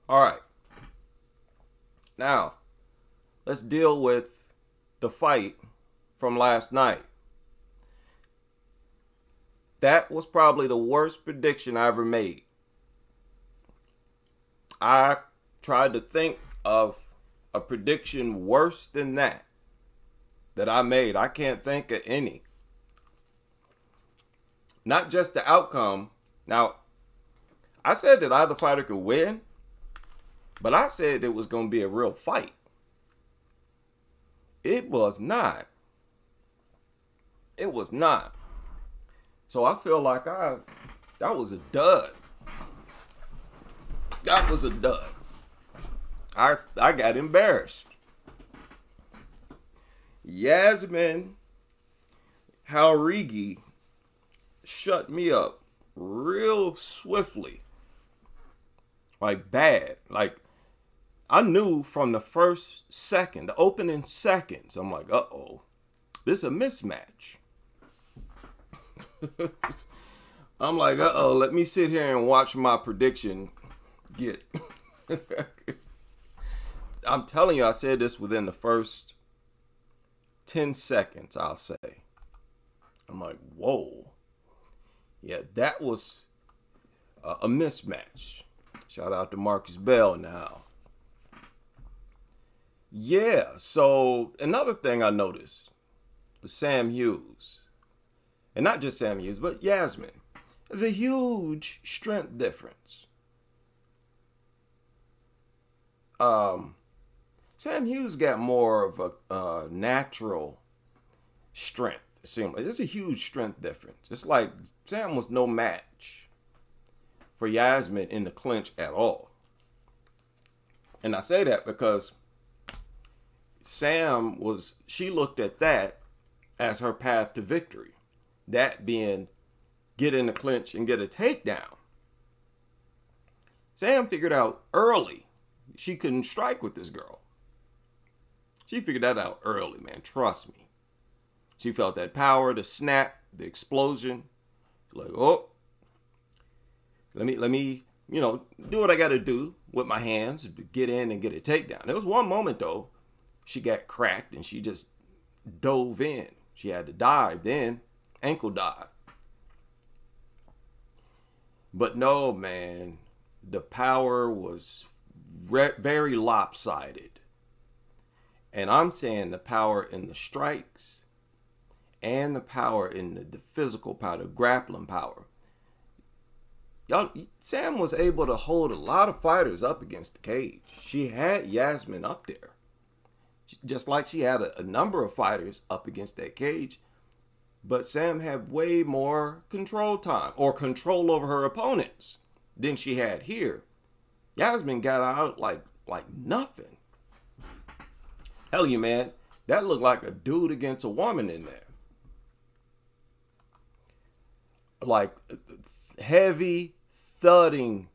All right. Now, let's deal with the fight from last night. That was probably the worst prediction I ever made. I tried to think of a prediction worse than that I made. I can't think of any. Not just the outcome. Now, I said that either fighter could win, but I said it was going to be a real fight. It was not. It was not. So I feel like that was a dud. That was a dud. I got embarrassed. Yazmin Jauregui shut me up real swiftly. Like bad. Like I knew from the first second, the opening seconds, I'm like, uh-oh, this is a mismatch. I'm like, uh-oh, let me sit here and watch my prediction get. I'm telling you, I said this within the first 10 seconds, I'll say. I'm like, whoa. Yeah, that was a mismatch. Shout out to Marcus Bell now. Yeah, so another thing I noticed was Sam Hughes. And not just Sam Hughes, but Yazmin. There's a huge strength difference. Sam Hughes got more of a natural strength. It seemed like there's a huge strength difference. It's like Sam was no match for Yazmin in the clinch at all. And I say that because she looked at that as her path to victory. That being get in the clinch and get a takedown. Sam figured out early she couldn't strike with this girl. She figured that out early, man. Trust me. She felt that power, the snap, the explosion. Like, oh, let me, do what I got to do with my hands to get in and get a takedown. There was one moment though, she got cracked and she just dove in. She had to dive then, ankle dive. But no, man, the power was very lopsided. And I'm saying the power in the strikes and the power in the physical power, the grappling power. Y'all, Sam was able to hold a lot of fighters up against the cage. She had Yazmin up there. Just like she had a number of fighters up against that cage. But Sam had way more control time or control over her opponents than she had here. Yazmin got out like nothing. Hell you, man. That looked like a dude against a woman in there. Like heavy thudding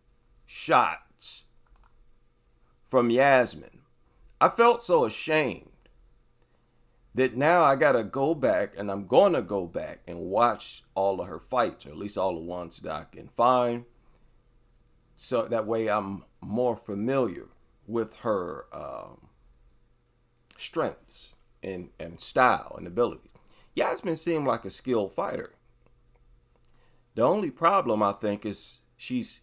shots from Yazmin. I felt so ashamed that now I gotta go back, and I'm gonna go back and watch all of her fights, or at least all the ones that I can find. So that way I'm more familiar with her strengths and style and ability. Yazmin seemed like a skilled fighter. The only problem, I think, is she's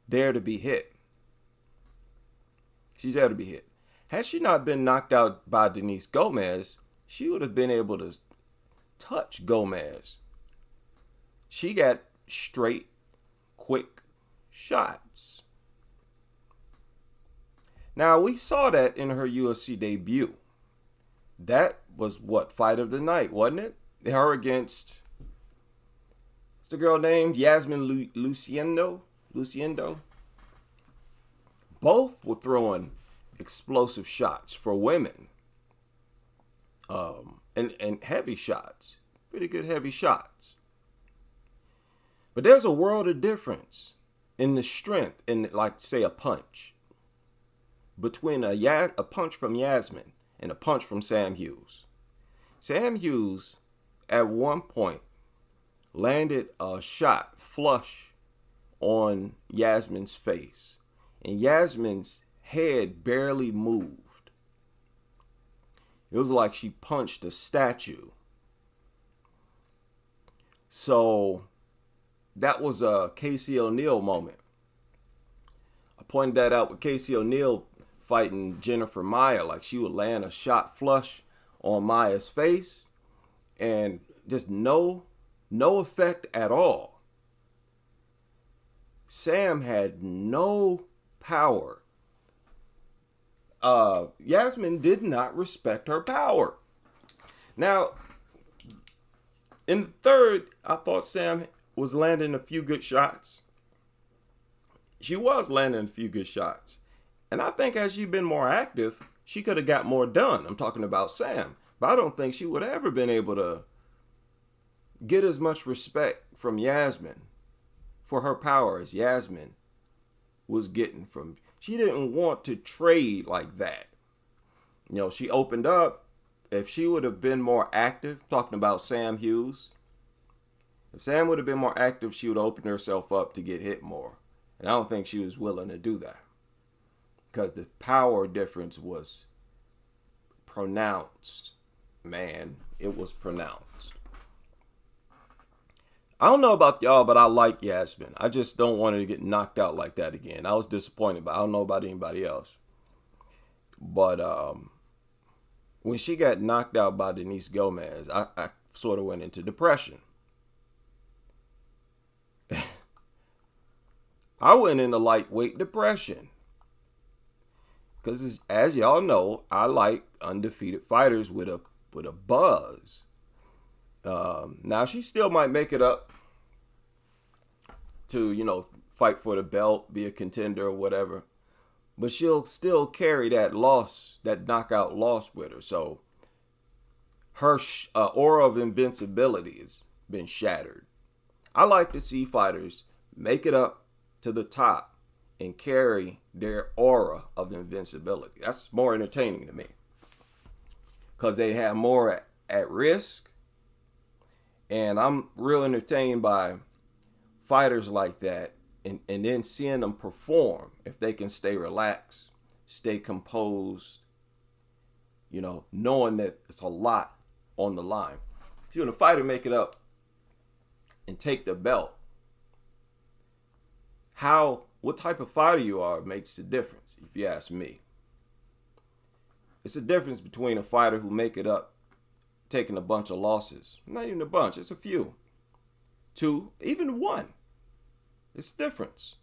there to be hit. She's there to be hit. Had she not been knocked out by Denise Gomez, she would have been able to touch Gomez. She got straight, quick shots. Now, we saw that in her UFC debut. That was what, fight of the night, wasn't it? Her against, what's the girl named? Yazmin Luciendo. Both were throwing explosive shots for women. And heavy shots. Pretty good heavy shots. But there's a world of difference in the strength in, like, say, a punch. Between a punch from Yazmin and a punch from Sam Hughes. Sam Hughes, at one point, landed a shot flush on Yazmin's face. and Yazmin's head barely moved. It was like she punched a statue. So that was a Casey O'Neill moment. I pointed that out with Casey O'Neill fighting Jennifer Maia. Like, she would land a shot flush on Maia's face and just no effect at all. Sam had no power. Yazmin did not respect her power. Now, in the third, I thought Sam was landing a few good shots. She was landing a few good shots. And I think as she'd been more active, she could have got more done. I'm talking about Sam. But I don't think she would have ever been able to get as much respect from Yazmin for her power as Yazmin was getting from. She didn't want to trade like that. You know, she opened up. If she would have been more active, talking about Sam Hughes, if Sam would have been more active, she would open herself up to get hit more. And I don't think she was willing to do that, because the power difference was pronounced. Man, it was pronounced. I don't know about y'all, but I like Yazmin. I just don't want her to get knocked out like that again. I was disappointed, but I don't know about anybody else. But when she got knocked out by Denise Gomez, I sort of went into depression. I went into lightweight depression. Because as y'all know, I like undefeated fighters with a buzz. Now, she still might make it up to, you know, fight for the belt, be a contender or whatever. But she'll still carry that loss, that knockout loss with her. So her aura of invincibility has been shattered. I like to see fighters make it up to the top and carry their aura of invincibility. That's more entertaining to me, because they have more at risk. And I'm real entertained by fighters like that, and then seeing them perform. If they can stay relaxed, stay composed, you know, knowing that it's a lot on the line. See, when a fighter make it up and take the belt, what type of fighter you are makes the difference, if you ask me. It's a difference between a fighter who make it up taking a bunch of losses. Not even a bunch, it's a few. 2, even 1. It's a difference.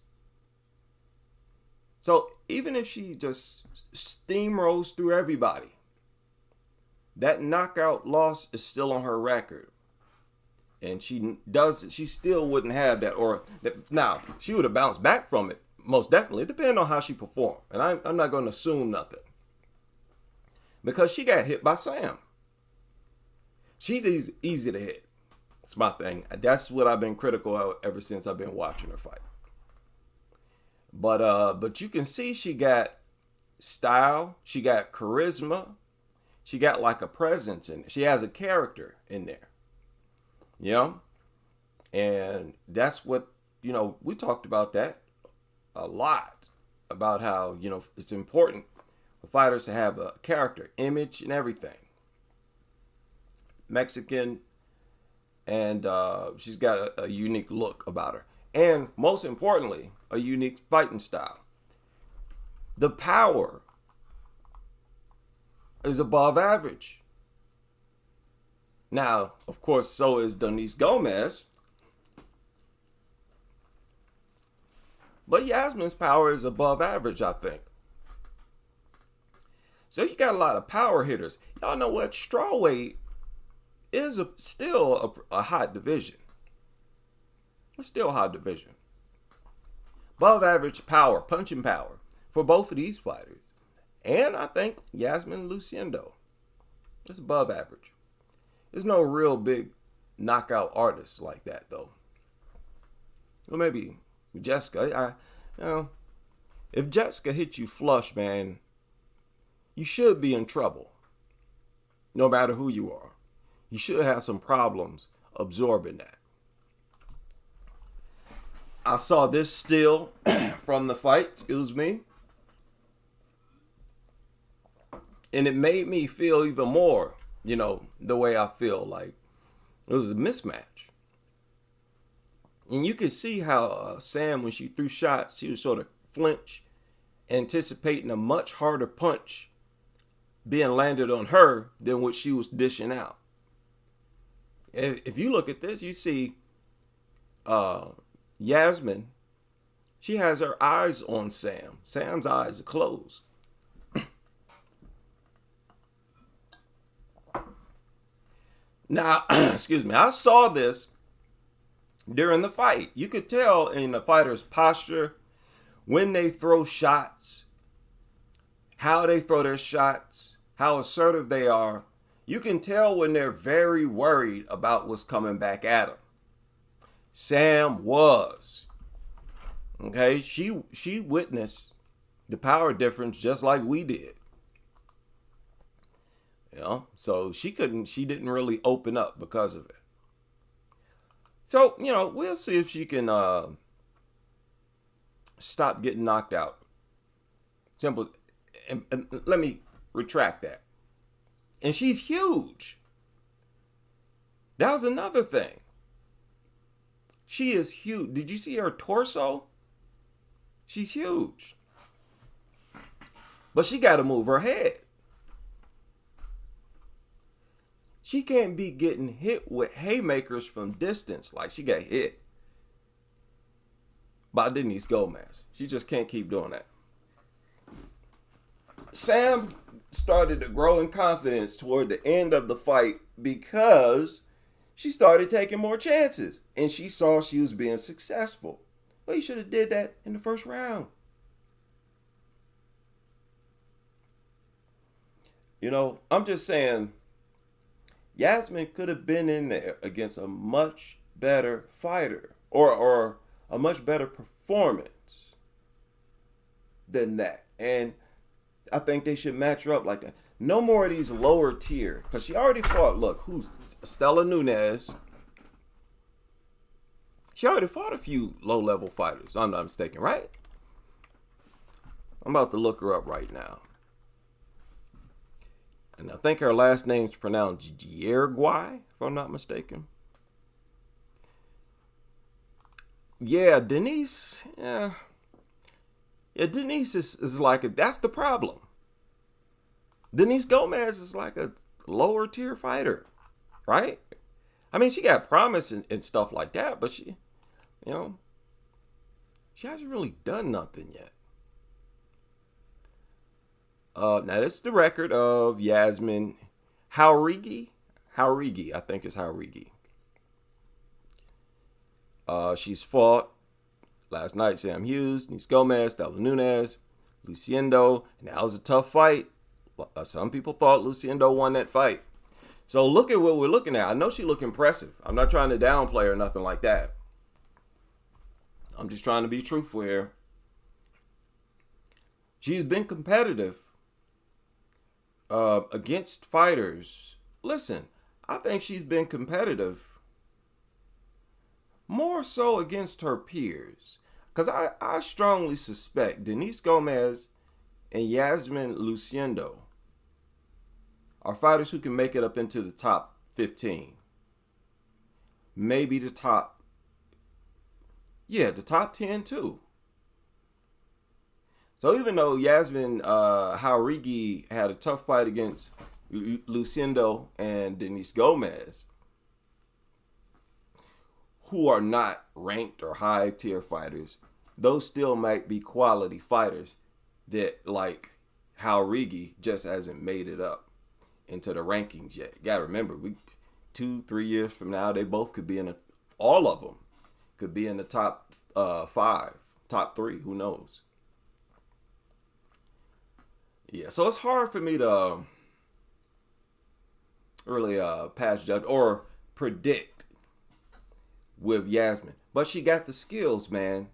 So even if she just steamrolls through everybody, that knockout loss is still on her record. And she still wouldn't have that aura. Now, she would have bounced back from it, most definitely, depending on how she performed. And I'm not going to assume nothing, because she got hit by Sam. She's easy to hit. It's my thing. That's what I've been critical of ever since I've been watching her fight. But you can see she got style. She got charisma. She got like a presence in it. She has a character in there. You know? And that's what, you know, we talked about that a lot. About how, you know, it's important for fighters to have a character, image, and everything. Mexican, and she's got a unique look about her. And most importantly, a unique fighting style. The power is above average. Now, of course, so is Denise Gomez. But Yazmin's power is above average, I think. So you got a lot of power hitters. Y'all know what? Strawweight is still a hot division. It's still a hot division. Above average power, punching power for both of these fighters. And I think Yazmin Luciendo is above average. There's no real big knockout artists like that, though. Well, maybe Jessica. You know, if Jessica hits you flush, man, you should be in trouble. No matter who you are. You should have some problems absorbing that. I saw this still from the fight, excuse me. And it made me feel even more, the way I feel. Like it was a mismatch. And you could see how Sam, when she threw shots, she would sort of flinch, anticipating a much harder punch being landed on her than what she was dishing out. If you look at this, you see Yazmin, she has her eyes on Sam. Sam's eyes are closed. Now, excuse me, I saw this during the fight. You could tell in the fighter's posture, when they throw shots, how they throw their shots, how assertive they are. You can tell when they're very worried about what's coming back at them. Sam was. Okay, she witnessed the power difference just like we did. So she didn't really open up because of it. So, we'll see if she can stop getting knocked out. Simple. And let me retract that. And she's huge. That was another thing. She is huge. Did you see her torso? She's huge. But she got to move her head. She can't be getting hit with haymakers from distance like she got hit by Denise Gomez. She just can't keep doing that. Sam started to grow in confidence toward the end of the fight because she started taking more chances and she saw she was being successful. Well, you should have did that in the first round. I'm just saying, Yazmin could have been in there against a much better fighter or a much better performance than that. And I think they should match her up like that. No more of these lower tier. Because she already fought, who's Stella Nunes. She already fought a few low-level fighters. I'm not mistaken, right? I'm about to look her up right now. And I think her last name's pronounced Jauregui, if I'm not mistaken. Yeah, Denise. Yeah, Denise is like that's the problem. Denise Gomez is like a lower tier fighter, right? I mean, she got promise and stuff like that, but she hasn't really done nothing yet. Now, this is the record of Yazmin Jauregui. I think it's Jauregui. She's fought last night Sam Hughes, Denise Gomez, Stella Nunes, Luciendo. And that was a tough fight. Some people thought Luciendo won that fight. So look at what we're looking at. I know she look impressive. I'm not trying to downplay her or nothing like that. I'm just trying to be truthful here. She's been competitive against fighters. Listen, I think she's been competitive more so against her peers. Because I strongly suspect Denise Gomez and Yazmin Luciendo are fighters who can make it up into the top 15. Maybe the top 10 too. So even though Yazmin Jauregui had a tough fight against Luciendo and Denise Gomez, who are not ranked or high tier fighters, those still might be quality fighters that, like Jauregui, just hasn't made it up into the rankings yet. You gotta remember, 2-3 years from now, they both could be all of them could be in the top 5, top 3, who knows? Yeah, so it's hard for me to really pass judge or predict with Yazmin. But she got the skills, man.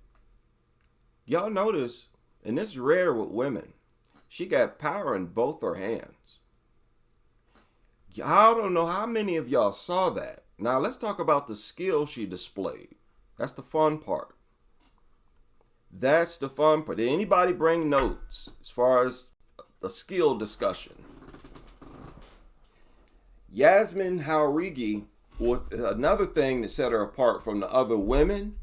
Y'all notice, and this is rare with women, she got power in both her hands. I don't know how many of y'all saw that. Now let's talk about the skill she displayed. That's the fun part. That's the fun part. Did anybody bring notes as far as a skill discussion? Yazmin Jauregui, another thing that set her apart from the other women,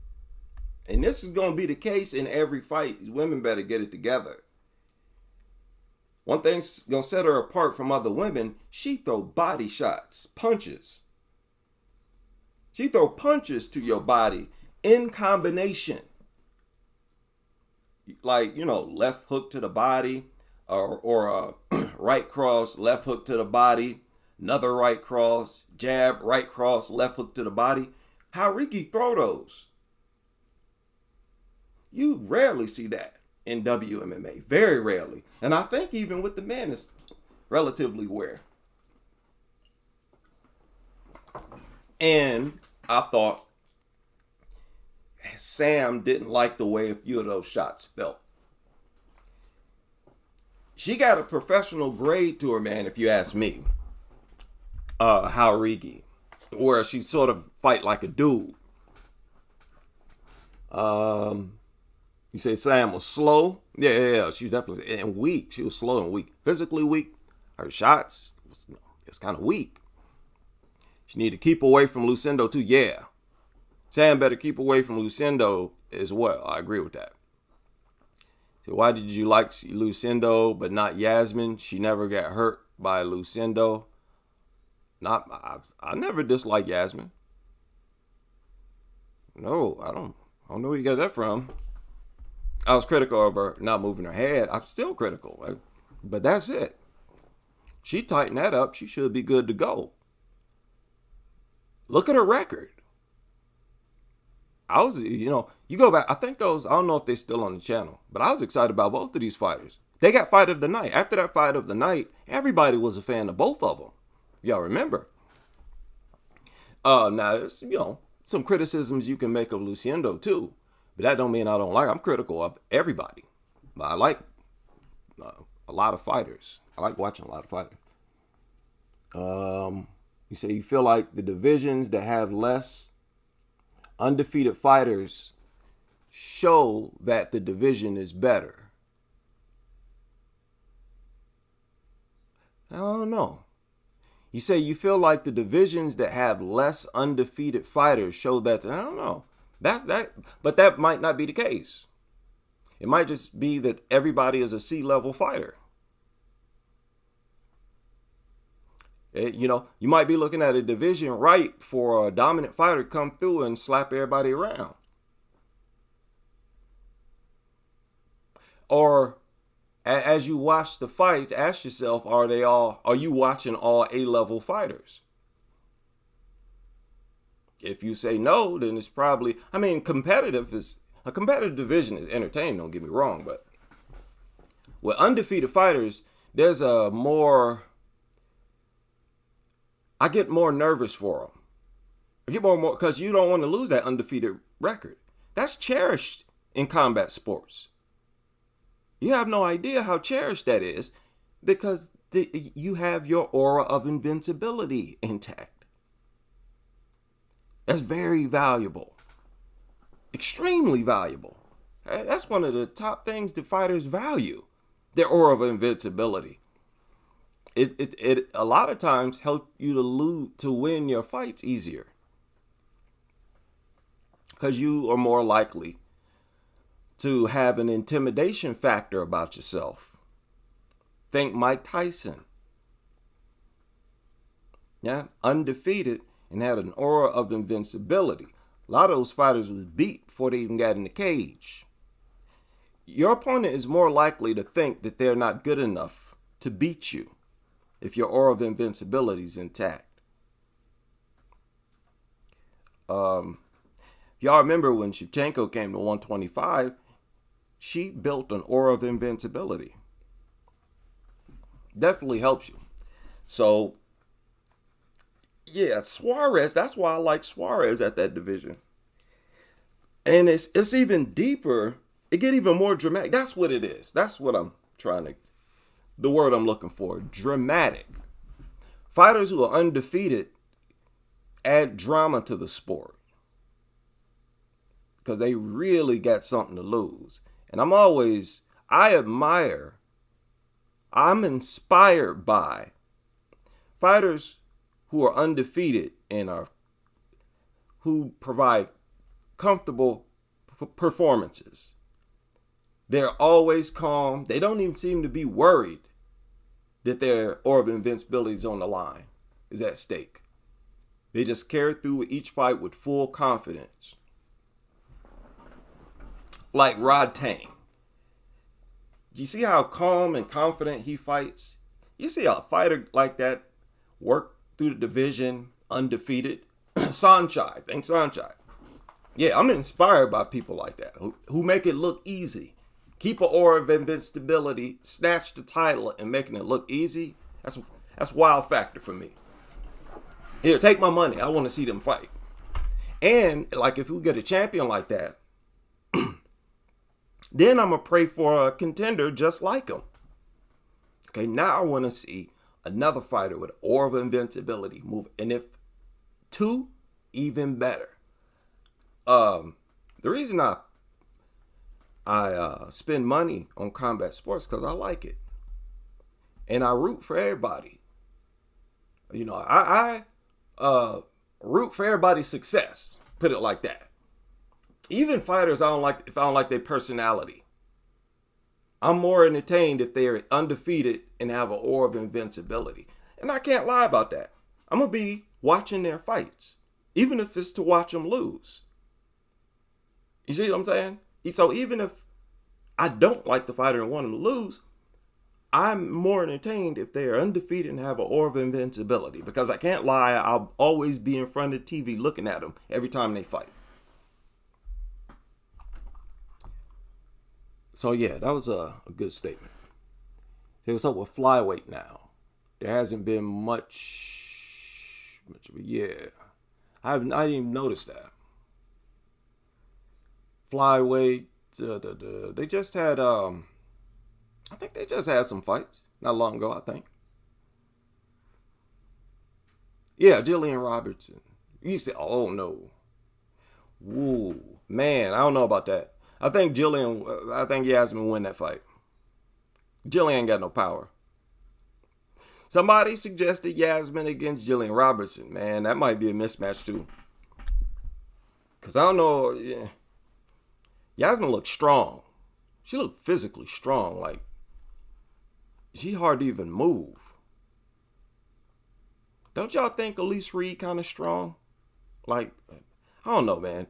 and this is going to be the case in every fight. These women better get it together. One thing's going to set her apart from other women, she throw body shots, punches. She throw punches to your body in combination. Like, left hook to the body, or right cross, left hook to the body, another right cross, jab, right cross, left hook to the body. Jauregui throw those. You rarely see that in WMMA, very rarely. And I think even with the men, it's relatively rare. And I thought Sam didn't like the way a few of those shots felt. She got a professional grade to her, man, if you ask me. Jauregui, where she sort of fight like a dude. You say Sam was slow? Yeah. She was definitely and weak. She was slow and weak, physically weak. Her shots it's kind of weak. She need to keep away from Lucindo too. Yeah, Sam better keep away from Lucindo as well. I agree with that. So why did you like Lucindo but not Yazmin? She never got hurt by Lucindo. I never disliked Yazmin. No, I don't know where you got that from. I was critical of her not moving her head. I'm still critical, but that's it. She tightened that up. She should be good to go. Look at her record. I was, you go back. I think those, I don't know if they're still on the channel, but I was excited about both of these fighters. They got fight of the night. After that fight of the night, everybody was a fan of both of them. Y'all remember? Now, there's, some criticisms you can make of Lucindo too, but that don't mean I don't like. I'm critical of everybody. But I like a lot of fighters. I like watching a lot of fighters. You say you feel like the divisions that have less undefeated fighters show that the division is better. I don't know. You say you feel like the divisions that have less undefeated fighters show that. I don't know. But that might not be the case. It might just be that everybody is a C-level fighter. You might be looking at a division ripe for a dominant fighter to come through and slap everybody around. Or as you watch the fights, ask yourself, are you watching all A-level fighters? If you say no, then it's probably, a competitive division is entertaining, don't get me wrong, but with undefeated fighters, there's I get more nervous for them. I get more because you don't want to lose that undefeated record. That's cherished in combat sports. You have no idea how cherished that is because you have your aura of invincibility intact. That's very valuable. Extremely valuable. That's one of the top things that fighters value, their aura of invincibility. It a lot of times help you to win your fights easier because you are more likely to have an intimidation factor about yourself. Think Mike Tyson. Yeah, undefeated and had an aura of invincibility. A lot of those fighters was beat before they even got in the cage. Your opponent is more likely to think that they're not good enough to beat you if your aura of invincibility is intact. If y'all remember when Shevchenko came to 125, she built an aura of invincibility. Definitely helps you. So, yeah, Suarez, that's why I like Suarez at that division. And it's even deeper. It get even more dramatic. That's what it is. That's what I'm trying to, the word I'm looking for, dramatic. Fighters who are undefeated add drama to the sport. because they really got something to lose. And I'm inspired by fighters who are undefeated and who provide comfortable performances. They're always calm. They don't even seem to be worried that their aura of invincibility is on the line, is at stake. They just carry through each fight with full confidence. Like Rod Tang. You see how calm and confident he fights? You see a fighter like that work through the division undefeated? Sanchai. Thanks, Sanchai. Yeah, I'm inspired by people like that who make it look easy. Keep an aura of invincibility, snatch the title, and making it look easy. That's wild factor for me. Here, take my money. I want to see them fight. And like if we get a champion like that, then I'm going to pray for a contender just like him. Okay, now I want to see another fighter with aura of invincibility move. And if two, even better. The reason I spend money on combat sports because I like it. And I root for everybody. You know, I root for everybody's success. Put it like that. Even fighters I don't like if I don't like their personality. I'm more entertained if they're undefeated and have an aura of invincibility. And I can't lie about that. I'm going to be watching their fights, even if it's to watch them lose. You see what I'm saying? So even if I don't like the fighter and want them to lose, I'm more entertained if they are undefeated and have an aura of invincibility. Because I can't lie, I'll always be in front of the TV looking at them every time they fight. So yeah, that was a good statement. So what's up with Flyweight now? There hasn't been much of a year. I didn't even notice that. Flyweight, they just had I think they just had some fights not long ago, I think. Yeah, Jillian Robertson. You say, oh no. Woo, man, I don't know about that. I think Yazmin win that fight. Jillian ain't got no power. Somebody suggested Yazmin against Jillian Robertson. Man, that might be a mismatch too. Because I don't know. Yeah. Yazmin looked strong. She looked physically strong. Like, she hard to even move. Don't y'all think Elise Reed kind of strong? Like, I don't know, man.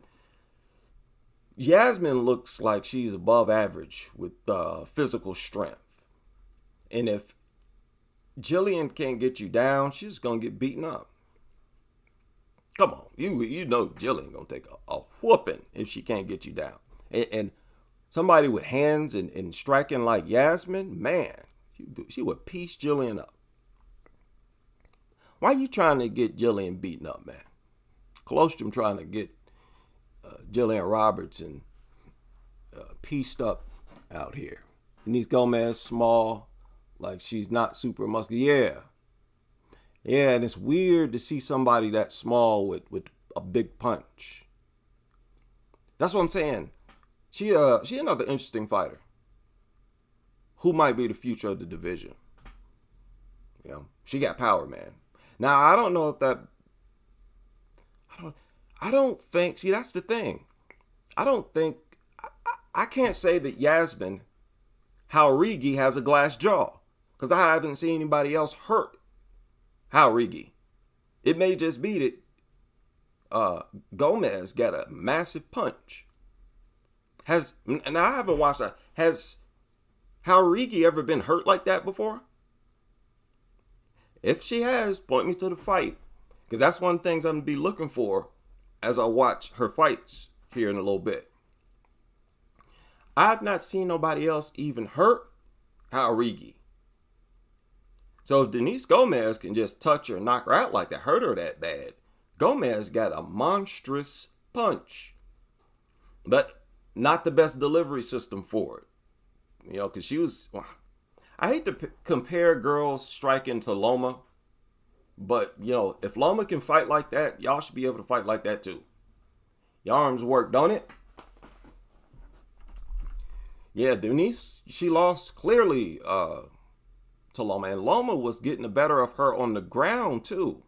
Yazmin looks like she's above average with physical strength. And if Jillian can't get you down, she's going to get beaten up. Come on. You know Jillian going to take a whooping if she can't get you down. And somebody with hands and striking like Yazmin, man, she would piece Jillian up. Why are you trying to get Jillian beaten up, man? Colostrum trying to get Jillian Robertson pieced up out here. Denise Gomez, small, like she's not super muscular. Yeah, and it's weird to see somebody that small with a big punch. That's what I'm saying. She another interesting fighter. Who might be the future of the division? You know, she got power, man. Now I don't know if that. I don't think. See, that's the thing. I don't think. I can't say that Yazmin Jauregui has a glass jaw because I haven't seen anybody else hurt Jauregui. It may just be that Gomez got a massive punch. And I haven't watched that. Has Jauregui ever been hurt like that before? If she has, point me to the fight. Because that's one of the things I'm going to be looking for as I watch her fights here in a little bit. I've not seen nobody else even hurt Jauregui. So if Denise Gomez can just touch her and knock her out like that, hurt her that bad, Gomez got a monstrous punch. But not the best delivery system for it. You know, because she was... I hate to compare girls striking to Loma. But, you know, if Loma can fight like that, y'all should be able to fight like that too. Your arms work, don't it? Yeah, Denise, she lost clearly to Loma. And Loma was getting the better of her on the ground, too.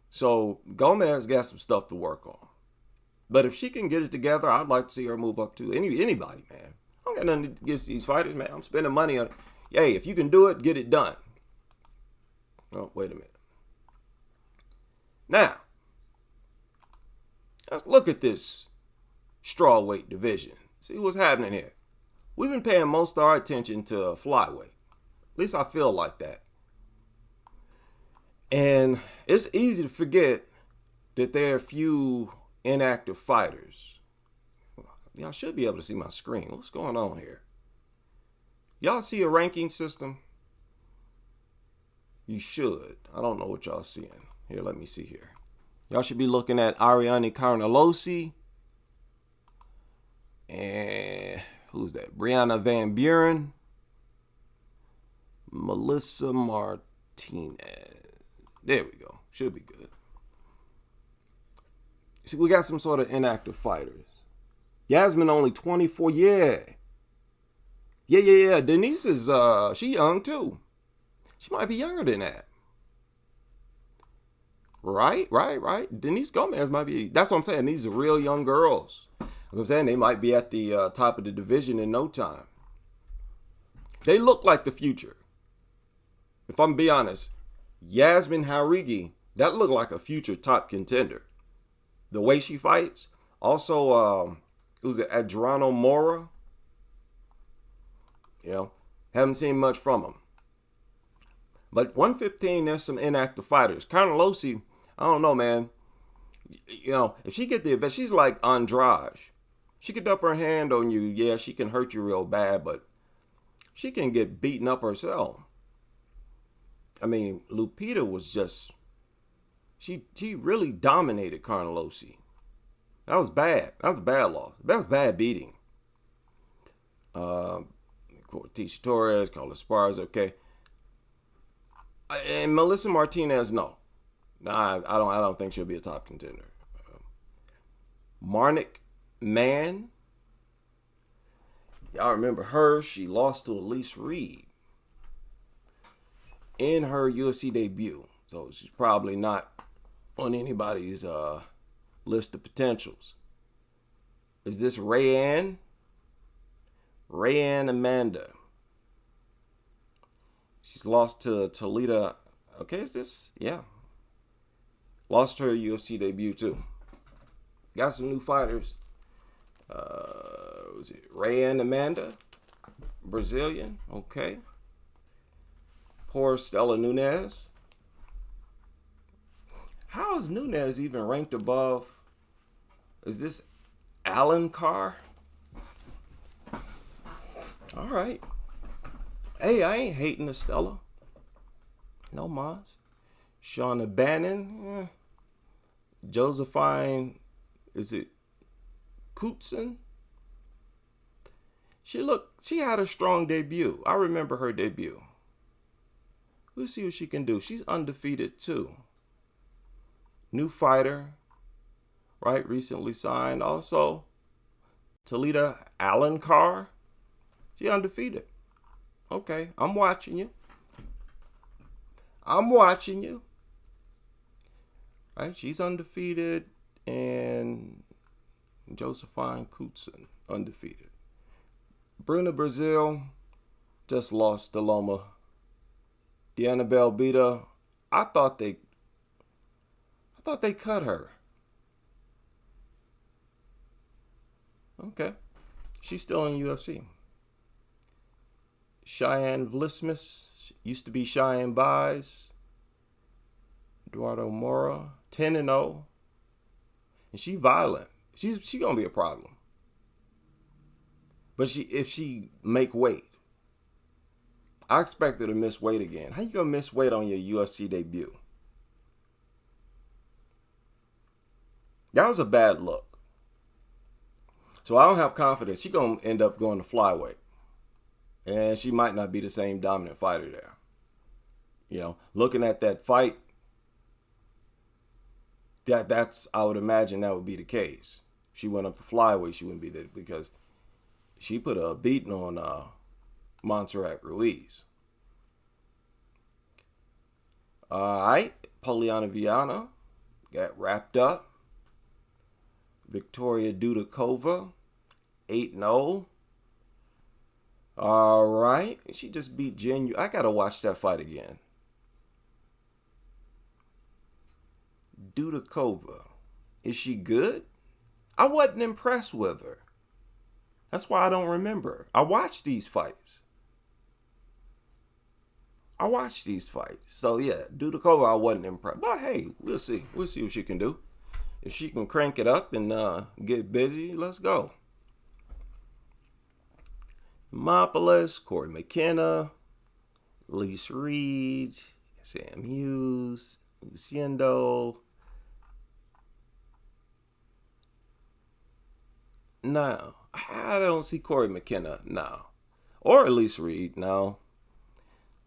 So Gomez got some stuff to work on. But if she can get it together, I'd like to see her move up to anybody, man. I don't got nothing against these fighters, man. I'm spending money on it. Hey, if you can do it, get it done. Oh, wait a minute. Now, let's look at this strawweight division. See what's happening here. We've been paying most of our attention to flyweight. At least I feel like that. And it's easy to forget that there are a few inactive fighters. Y'all should be able to see my screen. What's going on here? Y'all see a ranking system? You should. I don't know what y'all seeing. Here, let me see here. Y'all should be looking at Ariane Carnelossi. And who's that? Brianna Van Buren. Melissa Martinez. There we go. Should be good. See, we got some sort of inactive fighters. Yazmin only 24. Yeah. Denise is, she young too. She might be younger than that. Right. Denise Gomez might be, that's what I'm saying. These are real young girls. I'm saying they might be at the top of the division in no time. They look like the future. If I'm being honest, Yazmin Jauregui, that looked like a future top contender. The way she fights. Also, who's it? Adriano Mora. You know, haven't seen much from him. But 115, there's some inactive fighters. Carnelossi, I don't know, man. You know, if she get the event, she's like Andrade. She could up her hand on you. Yeah, she can hurt you real bad, but she can get beaten up herself. I mean, Lupita was just, she really dominated Carnelossi. That was bad. That was a bad loss. That was bad beating. Tisha Torres, Carla Esparza, okay. And Melissa Martinez, no. Nah, I don't think she'll be a top contender. Marnik Mann. Y'all remember her. She lost to Elise Reed in her UFC debut. So she's probably not on anybody's list of potentials. Is this Rayanne? Rayanne Amanda. She's lost to Talita. Okay, is this? Yeah. Lost her UFC debut too. Got some new fighters. Was it Rayanne Amanda? Brazilian. Okay. Poor Stella Nunes. How is Nunes even ranked above? Is this Alan Carr? All right. Hey, I ain't hating Estella. No mas. Shauna Bannon. Josephine, is it Coutson? She had a strong debut. I remember her debut. We'll see what she can do. She's undefeated too. New fighter, right? Recently signed. Also, Talita Allen Carr. She undefeated. Okay, I'm watching you. Right, she's undefeated, and Josephine Coutson undefeated. Bruna Brazil just lost to Loma. Deanna Belbita, I thought they cut her. Okay, she's still in UFC. Cheyenne Vlismus, used to be Cheyenne Buys. Eduardo Mora, 10-0. And she violent. She gonna be a problem. But if she make weight, I expect her to miss weight again. How you gonna miss weight on your UFC debut? That was a bad look. So I don't have confidence. She gonna end up going to flyweight. And she might not be the same dominant fighter there. You know, looking at that fight, that's I would imagine that would be the case. She went up to flyweight, she wouldn't be there because She put a beating on Montserrat Ruiz. All right, Poliana Viana got wrapped up. Victoria Dudakova, 8-0. All right, she just beat I gotta watch that fight again. Dudakova, is she good? I wasn't impressed with her. That's why I don't remember. I watched these fights. So yeah, Dudakova, I wasn't impressed. But hey, we'll see. We'll see what she can do. If she can crank it up and get busy, let's go. Demopolis, Corey McKenna, Elise Reed, Sam Hughes, Luciendo. No, I don't see Corey McKenna, no. Or Elise Reed, no.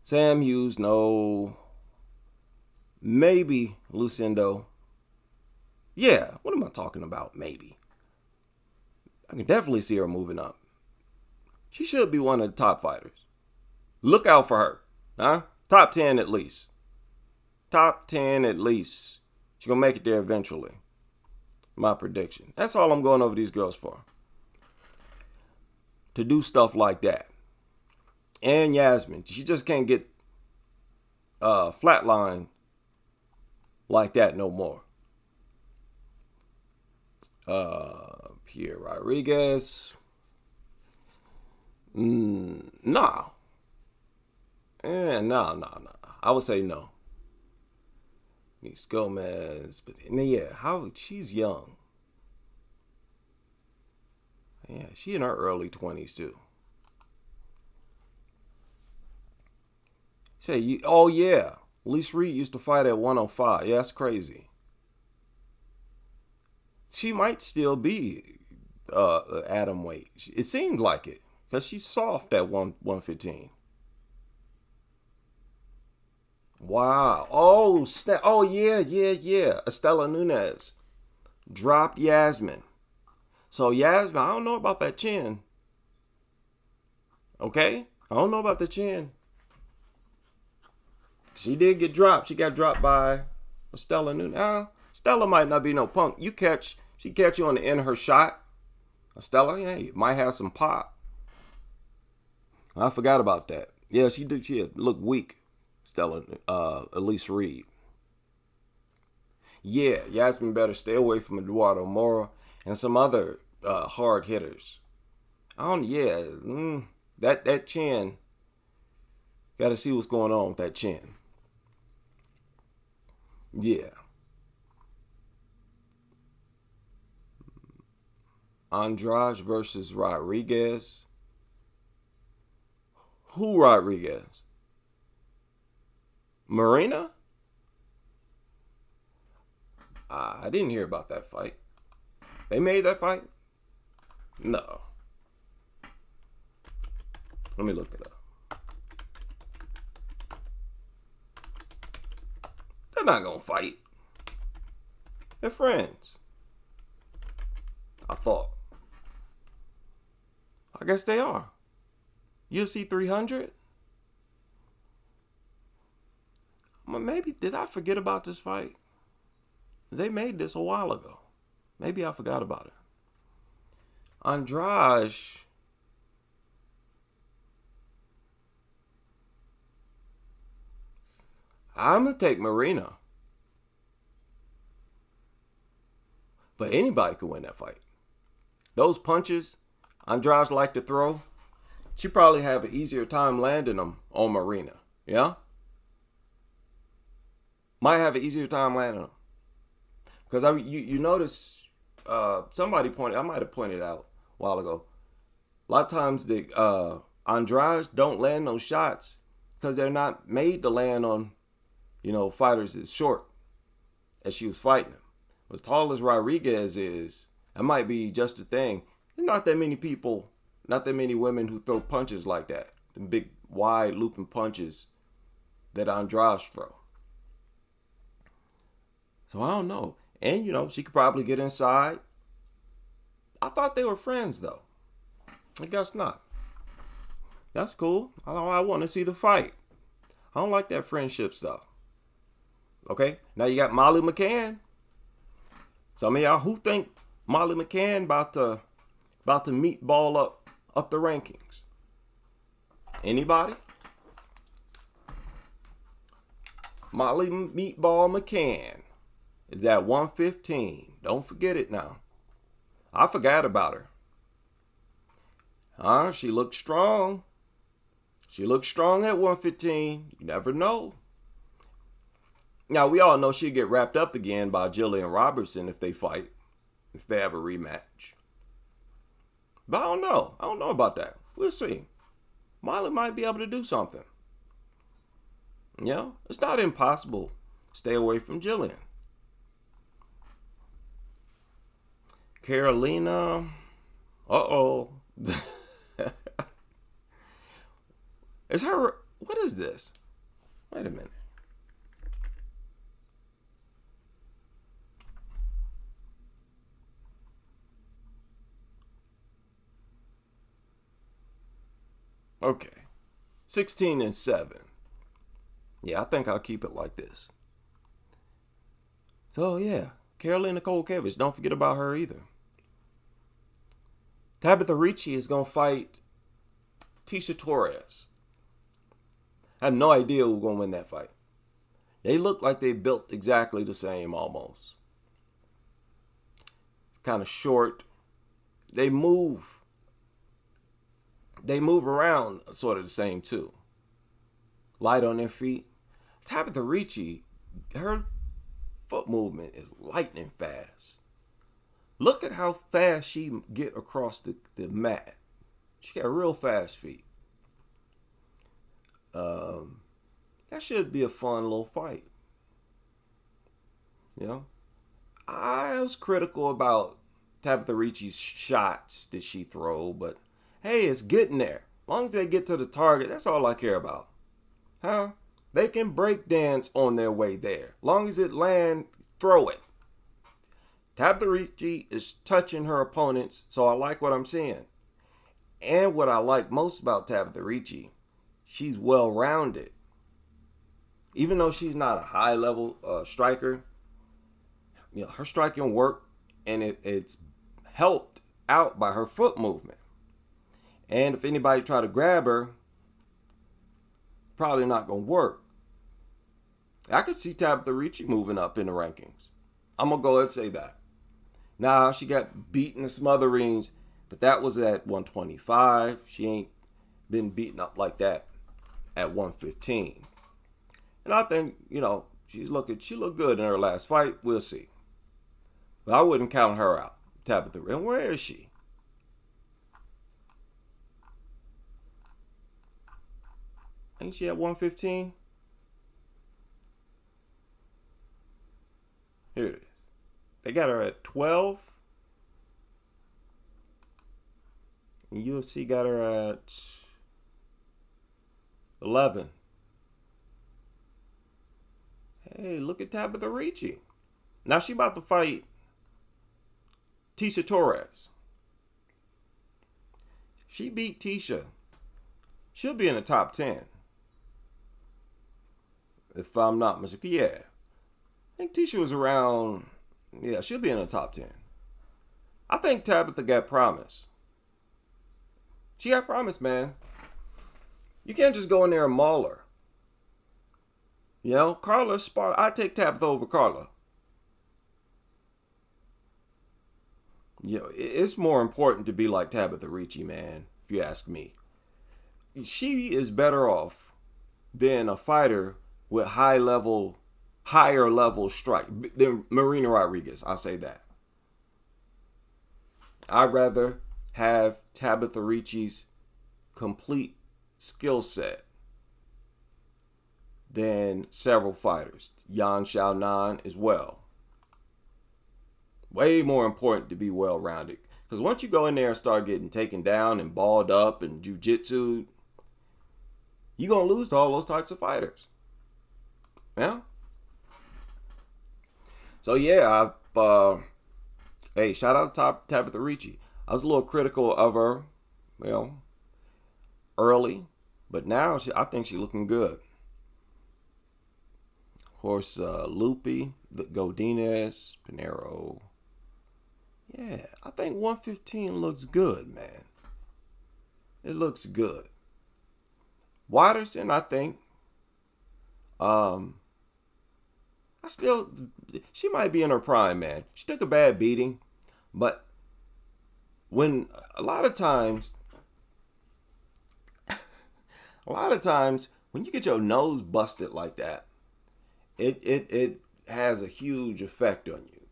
Sam Hughes, no. Maybe Luciendo. Yeah, what am I talking about? Maybe. I can definitely see her moving up. She should be one of the top fighters. Look out for her. Huh? Top 10 at least. Top 10 at least. She's going to make it there eventually. My prediction. That's all I'm going over these girls for. To do stuff like that. And Yazmin. She just can't get flatline like that no more. Pierre Rodriguez. Nah. No. I would say no. Nice Gomez. But yeah, she's young. Yeah, she in her early 20s too. Oh yeah. Elise Reed used to fight at 105. Yeah, that's crazy. She might still be atom weight. It seemed like it. Because she's soft at 115. Wow. Oh, snap. Oh, yeah. Estela Nunes dropped Yazmin. So, Yazmin, I don't know about that chin. Okay? I don't know about the chin. She did get dropped. She got dropped by Estela Nunes. Stella might not be no punk. She catch you on the end of her shot. Stella, yeah, you might have some pop. I forgot about that. Yeah, she looked weak. Stella, Elise Reed. Yeah, Yazmin better stay away from Eduardo Mora and some other hard hitters. That chin. Got to see what's going on with that chin. Yeah. Andrade versus Rodriguez. Who Rodriguez? Marina? I didn't hear about that fight. They made that fight? No. Let me look it up. They're not gonna fight. They're friends. I thought. I guess they are. UFC 300? Maybe, did I forget about this fight? They made this a while ago. Maybe I forgot about it. Andrade. I'm going to take Marina. But anybody could win that fight. Those punches Andrade like to throw, she probably have an easier time landing them on Marina. Yeah? Might have an easier time landing them. Because you notice, I might have pointed out a while ago, a lot of times the Andrade don't land those shots because they're not made to land on, fighters as short as she was fighting him. As tall as Rodriguez is, that might be just a thing. There's not that many people, not that many women who throw punches like that. The big, wide, looping punches that Andrade throw. So I don't know. And, she could probably get inside. I thought they were friends, though. I guess not. That's cool. I want to see the fight. I don't like that friendship stuff. Okay, now you got Molly McCann. Some of y'all who think Molly McCann about to meatball up the rankings. Anybody? Molly Meatball McCann is at 115. Don't forget it now. I forgot about her. She looked strong. She looked strong at 115. You never know. Now, we all know she'll get wrapped up again by Jillian Robertson if they fight, if they have a rematch. But I don't know. I don't know about that. We'll see. Molly might be able to do something. You know, it's not impossible. Stay away from Jillian. Carolina. Uh-oh. Is her... What is this? Wait a minute. Okay. 16-7. Yeah, I think I'll keep it like this. So, yeah. Carolina Kowalkiewicz. Don't forget about her either. Tabitha Ricci is going to fight Tecia Torres. I have no idea who's going to win that fight. They look like they built exactly the same almost. It's kind of short. They move around sort of the same too. Light on their feet. Tabitha Ricci, her foot movement is lightning fast. Look at how fast she get across the mat. She got real fast feet. That should be a fun little fight. You know? I was critical about Tabitha Ricci's shots that she throw, but hey, it's getting there. As long as they get to the target, that's all I care about. Huh? They can break dance on their way there. As long as it lands, throw it. Tabitha Ricci is touching her opponents, so I like what I'm seeing. And what I like most about Tabitha Ricci, she's well-rounded. Even though she's not a high-level striker, you know, her striking work, and it's helped out by her foot movement. And if anybody try to grab her, probably not going to work. I could see Tabitha Ricci moving up in the rankings. I'm going to go ahead and say that. Now, she got beaten to smithereens, but that was at 125. She ain't been beaten up like that at 115. And I think, you know, she looked good in her last fight. We'll see. But I wouldn't count her out. Tabitha. And where is she? Ain't she at 115? Here it is. They got her at 12. And UFC got her at 11. Hey, look at Tabitha Ricci. Now she about to fight Tecia Torres. She beat Tecia. She'll be in the top 10. If I'm not mistaken. Yeah. I think Tecia was around... Yeah, she'll be in the top 10. I think Tabitha got promise. She got promise, man. You can't just go in there and maul her. You know, Carla Spar. I take Tabitha over Carla. You know, it's more important to be like Tabitha Ricci, man, if you ask me. She is better off than a fighter with higher level strike than Marina Rodriguez. I'll say that. I'd rather have Tabitha Ricci's complete skill set than several fighters. Yan Xiaonan as well. Way more important to be well-rounded. Because once you go in there and start getting taken down and balled up and jiu-jitsu, you're going to lose to all those types of fighters. Yeah? So, yeah, hey, shout out to Tabitha Ricci. I was a little critical of her well, early, but now I think she's looking good. Of course, Lupi, the Godinez, Pinero. Yeah, I think 115 looks good, man. It looks good. Watterson, I think. She might be in her prime, man. She took a bad beating, but when a lot of times when you get your nose busted like that, it has a huge effect on you.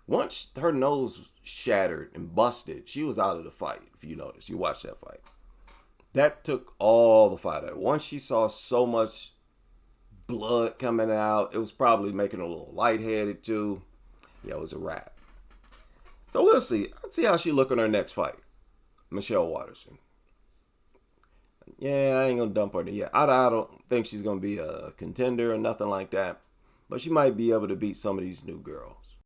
Once her nose was shattered and busted, she was out of the fight. If you notice, you watched that fight. That took all the fight out. Once she saw so much blood coming out, it was probably making her a little lightheaded too. Yeah, it was a wrap. So we'll see. Let's see how she look in her next fight. Michelle Watterson. Yeah, I ain't gonna dump her yet. I don't think she's gonna be a contender or nothing like that. But she might be able to beat some of these new girls.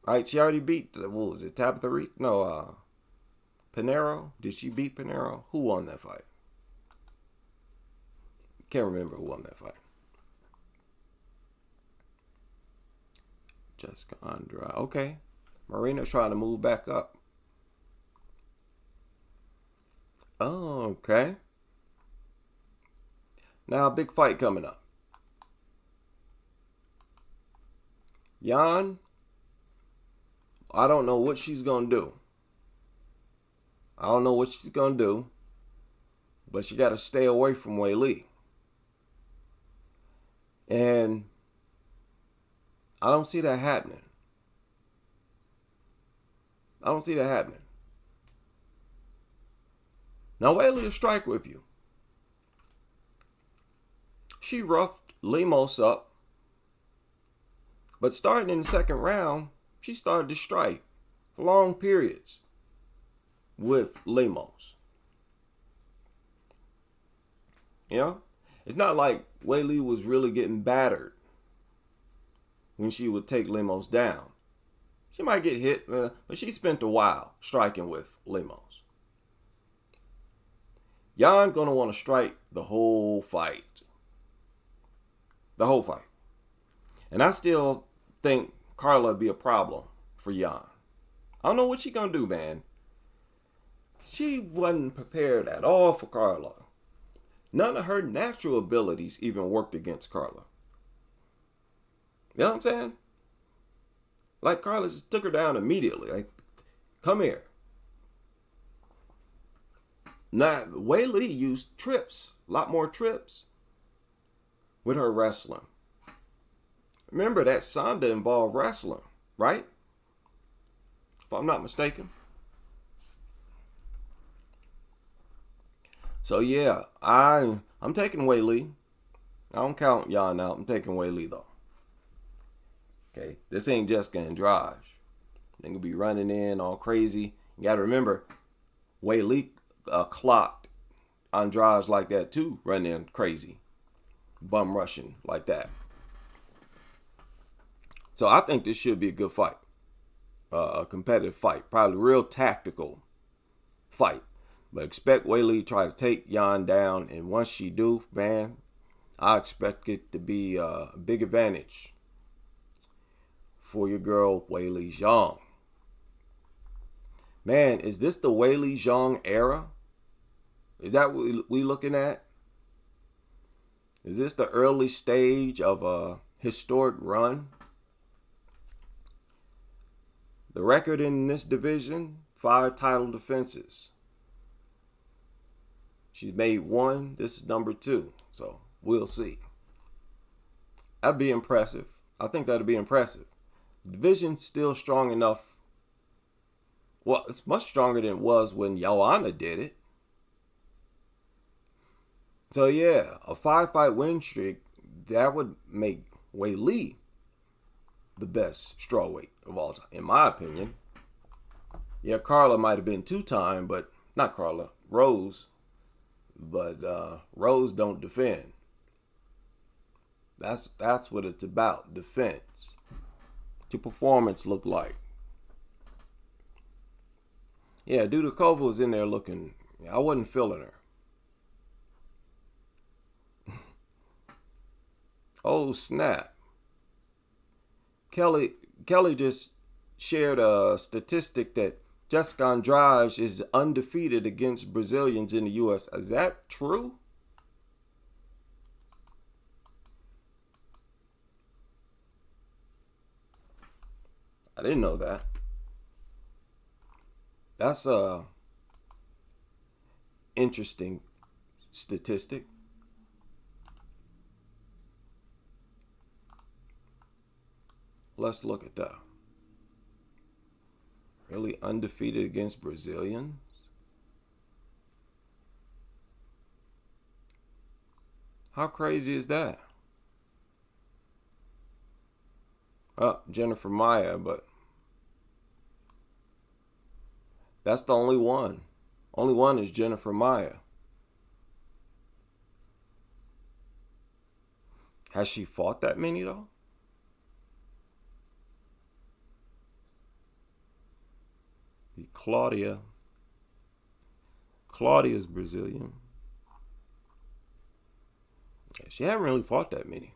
Right? She already beat, what was it, Tabitha Reed? No, Pinero? Did she beat Pinero? Who won that fight? Can't remember who won that fight. Jessica Andrade. Okay. Marina's trying to move back up. Oh, okay. Now a big fight coming up. Jan, I don't know what she's going to do. But she got to stay away from Wei Li. And I don't see that happening. Now, Wei Li will strike with you. She roughed Lemos up. But starting in the second round, she started to strike for long periods with Lemos. You know? It's not like Wei Li was really getting battered when she would take Lemos down. She might get hit, but she spent a while striking with Lemos. Jan gonna want to strike the whole fight. And I still think Carla would be a problem for Jan. I don't know what she gonna do, man. She wasn't prepared at all for Carla. None of her natural abilities even worked against Carla. You know what I'm saying? Like, Carla just took her down immediately. Like, come here. Now, Wei Li used trips, a lot more trips with her wrestling. Remember that Sonda involved wrestling, right? If I'm not mistaken. So yeah, I'm taking Wei Li. I don't count Jan out. I'm taking Wei Li though. Okay, this ain't Jessica Andrade. They gonna be running in all crazy. You gotta remember, Wei Li clocked Andrade like that too, running in crazy, bum rushing like that. So I think this should be a good fight, a competitive fight, probably real tactical fight. But expect Wei Li to try to take Jan down, and once she do, man, I expect it to be a big advantage for your girl Wei Li Zhang. Man, is this the Wei Li Zhang era? Is that what we looking at? Is this the early stage of a historic run? The record in this division, 5 title defenses. She's made 1. This is number 2. So we'll see. That'd be impressive. I think that'd be impressive. The division's still strong enough. Well, it's much stronger than it was when Joanna did it. So yeah, a 5-fight win streak, that would make Wei Li the best strawweight of all time, in my opinion. Yeah, Carla might have been 2-time, but not Carla, Rose. But Rose don't defend. That's what it's about, defense. What's your performance look like? Yeah, Dudakova was in there looking. I wasn't feeling her. Oh snap! Kelly Kelly just shared a statistic that Jessica Andrade is undefeated against Brazilians in the U.S. Is that true? I didn't know that. That's a interesting statistic. Let's look at that. Really undefeated against Brazilians? How crazy is that? Oh, Jennifer Maya, but that's the only one. Only one is Jennifer Maya. Has she fought that many though? Claudia. Claudia's Brazilian. Yeah, she hasn't really fought that many.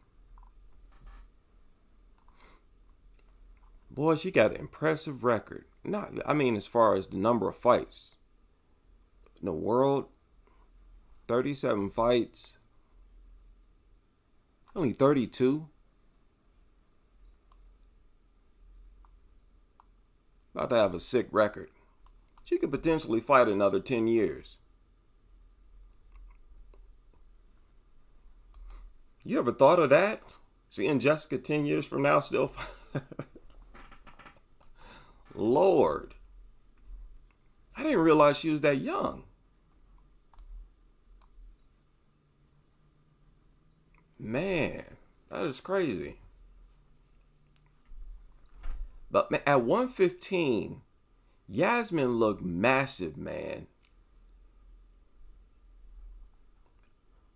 Boy, she got an impressive record. Not, I mean, as far as the number of fights in the world, 37 fights, only 32. About to have a sick record. She could potentially fight another 10 years. You ever thought of that? Seeing Jessica 10 years from now still? Lord. I didn't realize she was that young. Man, that is crazy. But at 115, Yazmin looked massive, man.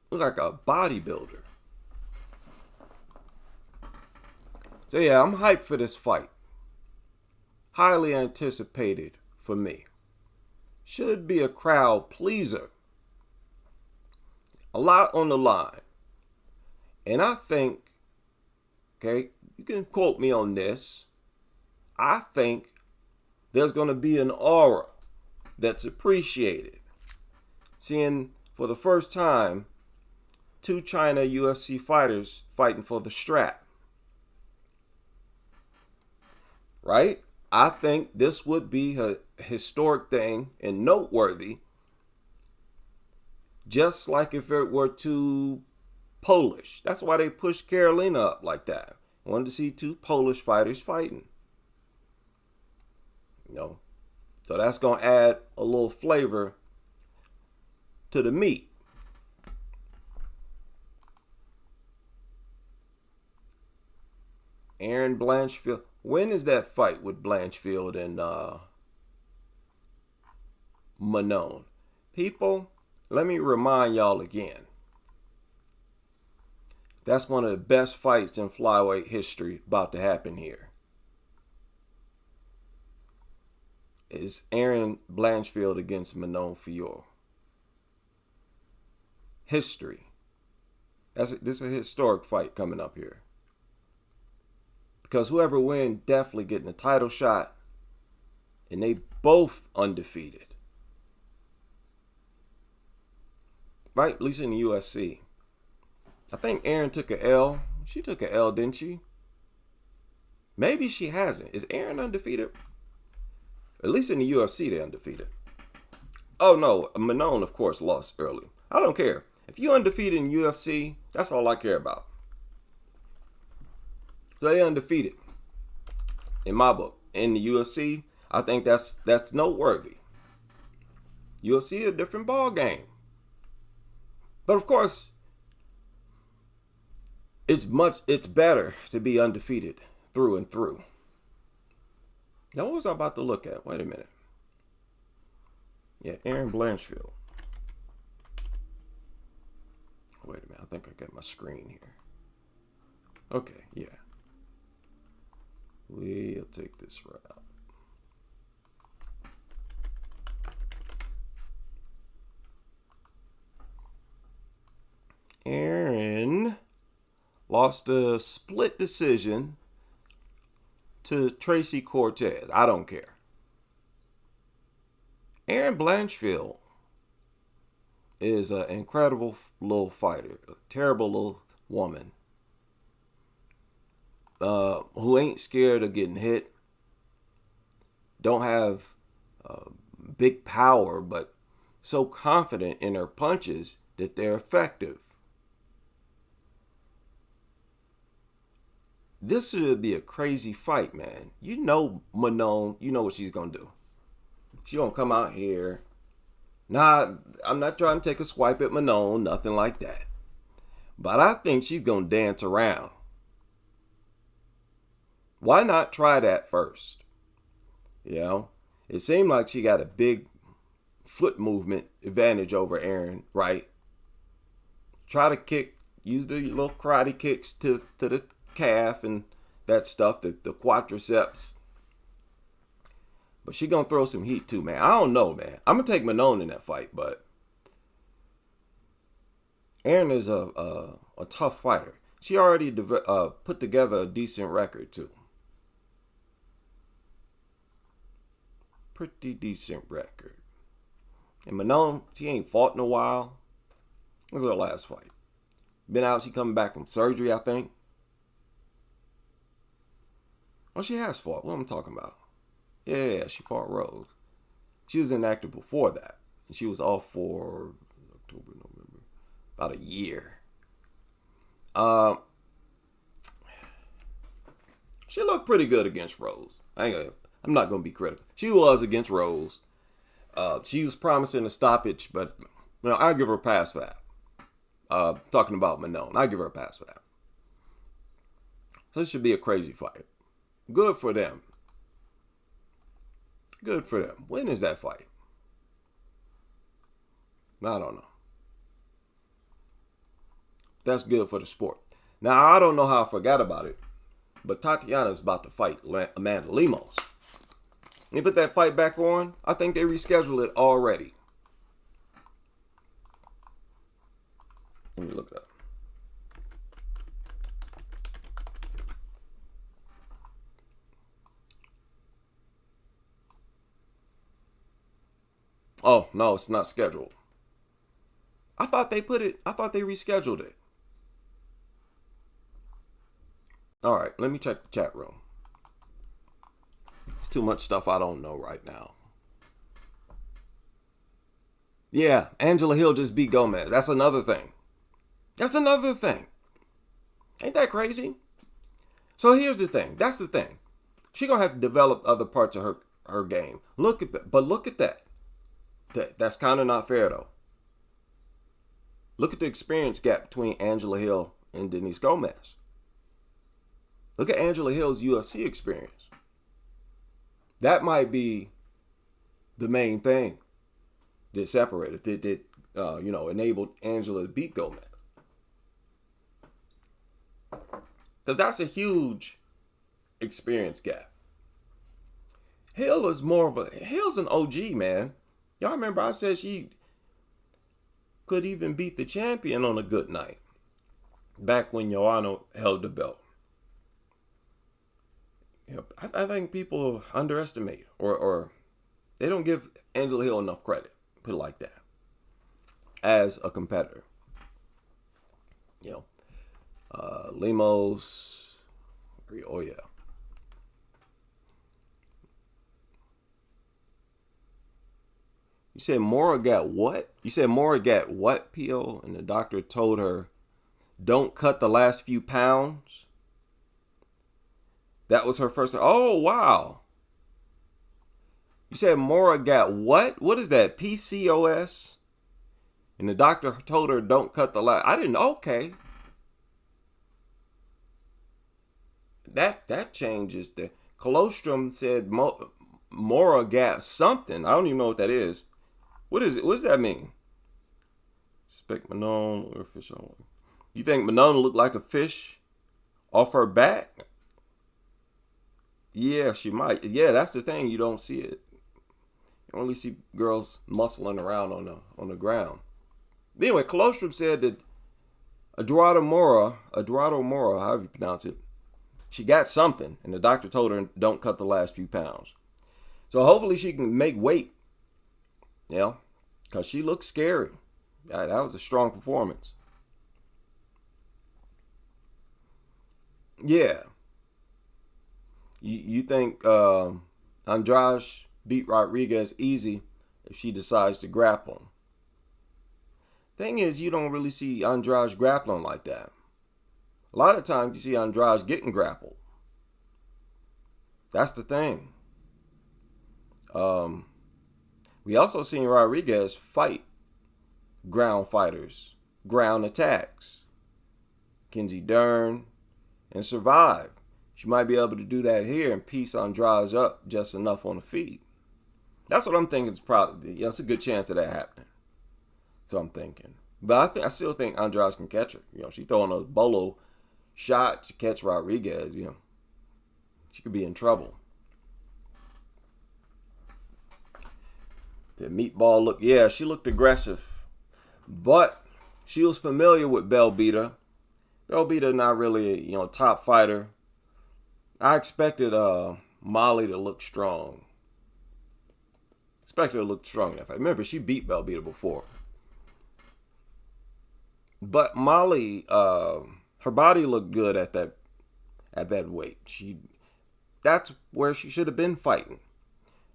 Looked like a bodybuilder. So yeah, I'm hyped for this fight. Highly anticipated for me. Should be a crowd pleaser. A lot on the line. And I think, okay, you can quote me on this. I think there's going to be an aura that's appreciated. Seeing for the first time, two China UFC fighters fighting for the strap. Right? I think this would be a historic thing and noteworthy. Just like if it were two Polish. That's why they pushed Carolina up like that. Wanted to see two Polish fighters fighting. You know, so that's going to add a little flavor to the meat. Aaron Blanchfield. When is that fight with Blanchfield and Manon? People, let me remind y'all again. That's one of the best fights in flyweight history about to happen here. Is Aaron Blanchfield against Manon Fior. History. This is a historic fight coming up here. Because whoever wins definitely getting a title shot. And they both undefeated. Right? At least in the UFC. I think Aaron took a L. She took a L, didn't she? Maybe she hasn't. Is Aaron undefeated? At least in the UFC, they're undefeated. Oh, no. Manon, of course, lost early. I don't care. If you're undefeated in UFC, that's all I care about. So they're undefeated. In my book. In the UFC, I think that's noteworthy. UFC is a different ball game. But of course, it's better to be undefeated through and through. Now, what was I about to look at? Wait a minute. Yeah, Aaron Blanchfield. Wait a minute. I think I got my screen here. Okay, yeah. We'll take this route. Aaron lost a split decision to Tracy Cortez. I don't care. Aaron Blanchfield is an incredible little fighter, a terrible little woman who ain't scared of getting hit, don't have big power, but so confident in her punches that they're effective. This should be a crazy fight, man. You know Manon, you know what she's going to do. She's going to come out here. Nah, I'm not trying to take a swipe at Manon, nothing like that. But I think she's going to dance around. Why not try that first? You know, it seemed like she got a big foot movement advantage over Aaron, right? Try to kick, use the little karate kicks to the calf and that stuff, the quadriceps. But she gonna throw some heat too, man. I don't know, man. I'm gonna take Manon in that fight, but Aaron is a tough fighter. She already put together a decent record too. Pretty decent record. And Manon, she ain't fought in a while. This is her last fight. Been out, she coming back from surgery, I think. Oh, she has fought. What am I talking about? Yeah, she fought Rose. She was inactive before that. And she was off for October, November. About a year. She looked pretty good against Rose. I'm not going to be critical. She was against Rose. She was promising a stoppage, but I'll give her a pass for that. Talking about Manon, I'll give her a pass for that. So this should be a crazy fight. Good for them. Good for them. When is that fight? I don't know. That's good for the sport. Now, I don't know how I forgot about it, but Tatiana is about to fight Amanda Lemos. They put that fight back on. I think they rescheduled it already. Let me look it up. Oh, no, it's not scheduled. I thought they rescheduled it. All right, let me check the chat room. There's too much stuff I don't know right now. Yeah, Angela Hill just beat Gomez. That's another thing. Ain't that crazy? So here's the thing. That's the thing. She gonna have to develop other parts of her game. Look at that. That's kind of not fair though. Look at the experience gap between Angela Hill and Denise Gomez. Look at Angela Hill's UFC experience. That might be the main thing that separated, that enabled Angela to beat Gomez. Because that's a huge experience gap. Hill's an OG, man. Y'all remember I said she could even beat the champion on a good night. Back when Joanna held the belt. I think people underestimate or they don't give Angela Hill enough credit, put it like that, as a competitor. Lemos, oh yeah. You said Mora got what? You said Mora got what, P.O.? And the doctor told her, don't cut the last few pounds. That was her first. Oh, wow. You said Mora got what? What is that? PCOS? And the doctor told her, don't cut the last. I didn't. Okay. That changes the. Colostrum said Mora got something. I don't even know what that is. What is it? What does that mean? Expect Manon or fish on. You think Manon looked like a fish off her back? Yeah, she might. Yeah, that's the thing. You don't see it. You only see girls muscling around on the ground. But anyway, Colostrum said that Eduardo Mora, however you pronounce it, she got something, and the doctor told her don't cut the last few pounds. So hopefully she can make weight, because she looks scary. That was a strong performance. Yeah. You think Andrade beat Rodriguez easy if she decides to grapple? Thing is, you don't really see Andrade grappling like that. A lot of times you see Andrade getting grappled. That's the thing. We also seen Rodriguez fight ground fighters, ground attacks, Kenzie Dern, and survive. She might be able to do that here and piece Andrade up just enough on the feet. That's what I'm thinking. It's probably, it's a good chance of that happening. So I'm thinking. But I still think Andrade can catch her. She throwing a bolo shot to catch Rodriguez. She could be in trouble. The meatball look, she looked aggressive. But she was familiar with Belbita. Belbita not really a top fighter. I expected Molly to look strong. Expected her to look strong in that fight. Remember, she beat Belbita before. But Molly, her body looked good at that weight. That's where she should have been fighting.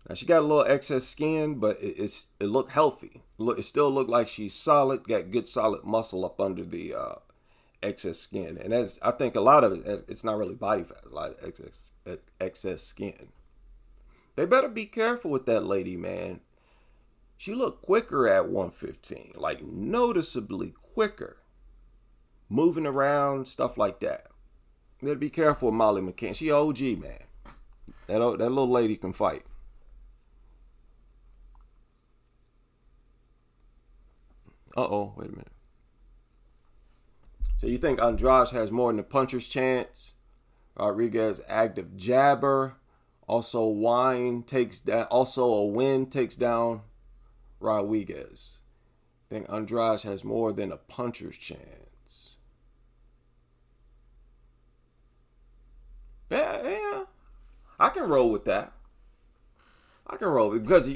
Now she got a little excess skin, but it looked healthy. It still looked like she's solid, got good solid muscle up under the excess skin. And I think a lot of it, it's not really body fat, a lot of excess skin. They better be careful with that lady, man. She looked quicker at 115, like noticeably quicker. Moving around, stuff like that. You better be careful with Molly McCann. She OG, man. That little lady can fight. Wait a minute. So you think Andrade has more than a puncher's chance? Rodriguez, active jabber. Also a win takes down Rodriguez. I think Andrade has more than a puncher's chance. Yeah. I can roll with that. Because,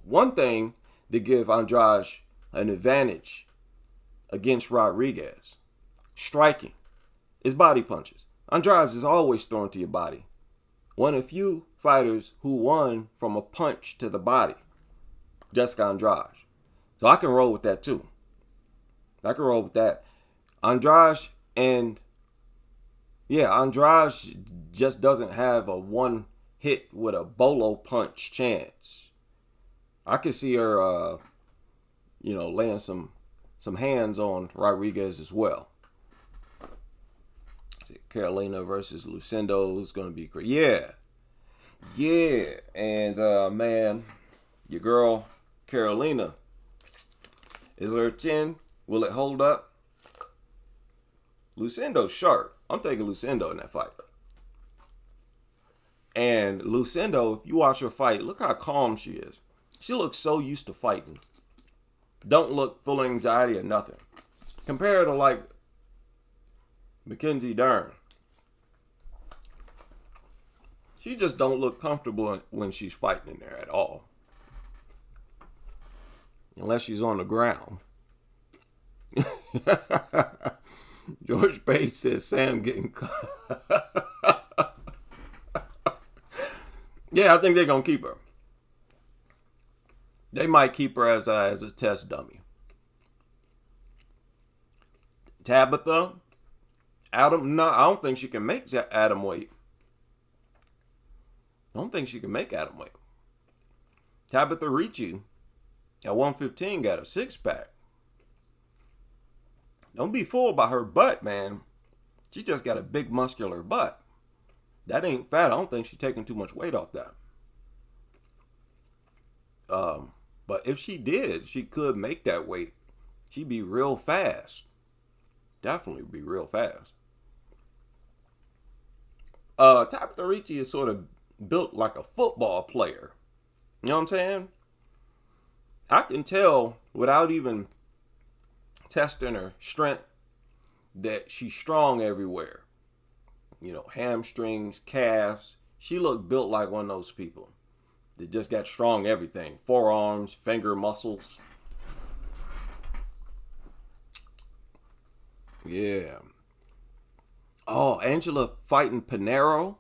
one thing to give Andrade an advantage against Rodriguez, striking, is body punches. Andrade is always thrown to your body. One of the few fighters who won from a punch to the body, Jessica Andrade. So I can roll with that too. Andrade just doesn't have a one hit with a bolo punch chance. I could see her, laying some hands on Rodriguez as well. Carolina versus Lucindo is going to be great. Yeah. And, man, your girl, Carolina, is her chin, will it hold up? Lucindo's sharp. I'm taking Lucindo in that fight. And Lucindo, if you watch her fight, look how calm she is. She looks so used to fighting. Don't look full of anxiety or nothing. Compare her to, like, Mackenzie Dern. She just don't look comfortable when she's fighting in there at all. Unless she's on the ground. George Page says Sam getting cut. Yeah, I think they're going to keep her. They might keep her as a test dummy. Tabitha, Adam, no, I don't think she can make Adam weight. Tabitha Ricci at 115 got a 6-pack. Don't be fooled by her butt, man. She just got a big muscular butt. That ain't fat. I don't think she's taking too much weight off that. But if she did, she could make that weight. She'd be real fast. Definitely be real fast. Tabitha Ricci is sort of built like a football player. You know what I'm saying? I can tell without even testing her strength that she's strong everywhere. Hamstrings, calves. She looked built like one of those people that just got strong everything. Forearms, finger muscles. Yeah. Oh, Angela fighting Pinero.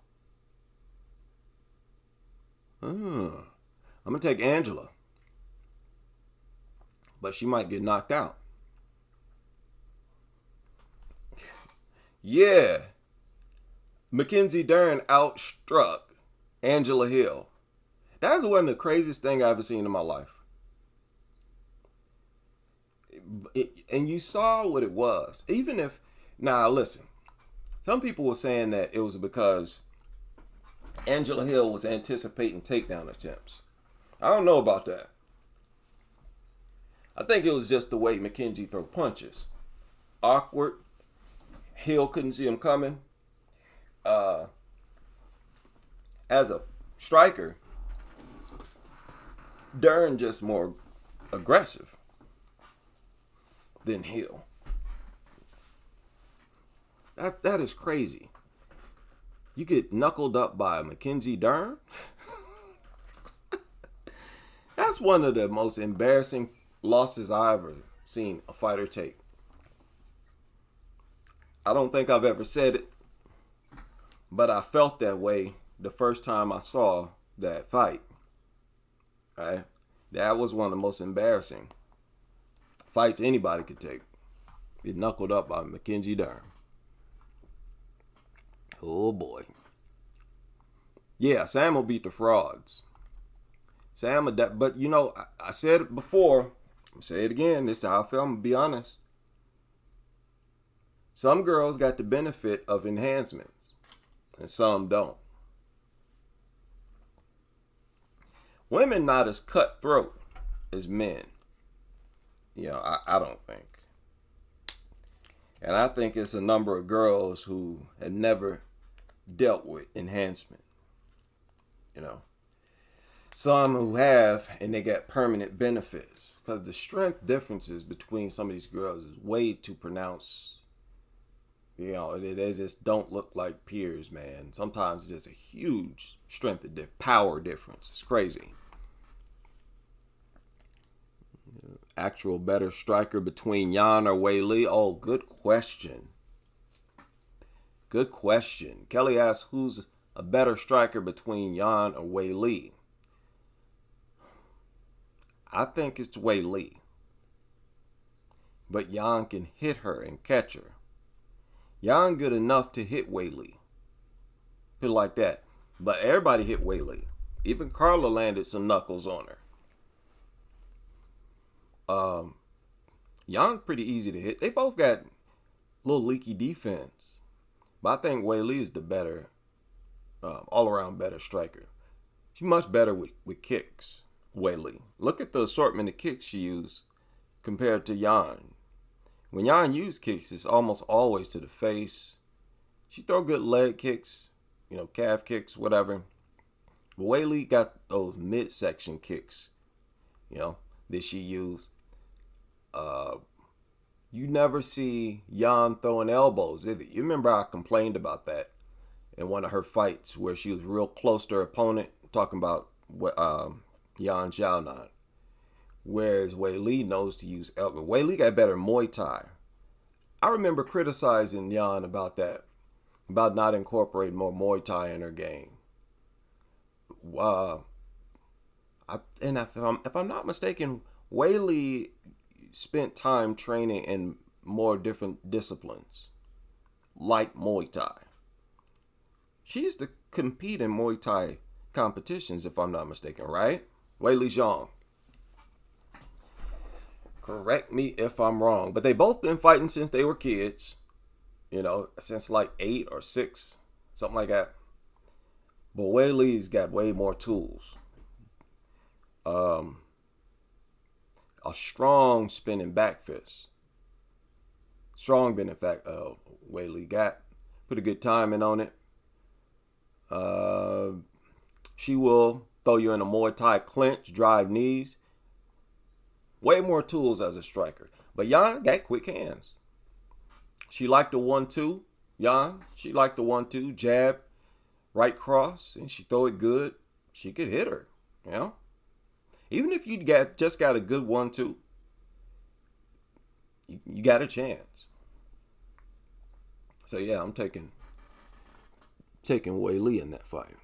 I'm going to take Angela. But she might get knocked out. Yeah. Mackenzie Dern outstruck Angela Hill. That's one of the craziest things I've ever seen in my life. And you saw what it was. Even if, now listen, some people were saying that it was because Angela Hill was anticipating takedown attempts. I don't know about that. I think it was just the way Mackenzie threw punches. Awkward. Hill couldn't see him coming. As a striker, Dern just more aggressive than Hill. That is crazy. You get knuckled up by Mackenzie Dern? That's one of the most embarrassing losses I ever seen a fighter take. I don't think I've ever said it, but I felt that way the first time I saw that fight. Right? That was one of the most embarrassing fights anybody could take. Get knuckled up by Mackenzie Dern. Oh boy. Yeah, Sam will beat the frauds. Sam, but I said it before. I'm going to say it again. This is how I feel. I'm going to be honest. Some girls got the benefit of enhancements, and some don't. Women not as cutthroat as men. I don't think. And I think it's a number of girls who had never dealt with enhancement. Some who have, and they got permanent benefits. Because the strength differences between some of these girls is way too pronounced. They just don't look like peers, man. Sometimes it's just a huge strength power difference. It's crazy. Actual better striker between Yan or Wei Li? Oh, good question. Good question. Kelly asks, who's a better striker between Yan or Wei Li? I think it's Wei Li. But Yan can hit her and catch her. Yan good enough to hit Wei Li. Put it like that. But everybody hit Wei Li. Even Carla landed some knuckles on her. Yan pretty easy to hit. They both got a little leaky defense. But I think Wei Li is the better, all-around better striker. She's much better with kicks, Wei Li. Look at the assortment of kicks she used compared to Yan. When Yan used kicks, it's almost always to the face. She throw good leg kicks, calf kicks, whatever. But Wei Li got those midsection kicks, that she used. You never see Yan throwing elbows either. You remember I complained about that in one of her fights where she was real close to her opponent, talking about Yan Xiaonan. Whereas Wei Li knows to use elbow. Wei Li got better Muay Thai. I remember criticizing Yan about that, about not incorporating more Muay Thai in her game. If I'm not mistaken, Wei Li spent time training in more different disciplines, like Muay Thai. She used to compete in Muay Thai competitions, if I'm not mistaken, right? Wei Li Zhang. Correct me if I'm wrong. But they both been fighting since they were kids. Since like 8 or 6, something like that. But Wei Li's got way more tools. A strong spinning back fist. Strong been in fact Wei Li got. Put a good timing on it. She will throw you in a Muay Thai clinch, drive knees. Way more tools as a striker. But Yan got quick hands. She liked the 1-2, Jan. She liked the 1-2, jab, right cross, and she throw it good. She could hit her, you know. Even if you just got a good 1-2, you got a chance. So yeah, I'm taking Wei Li in that fight.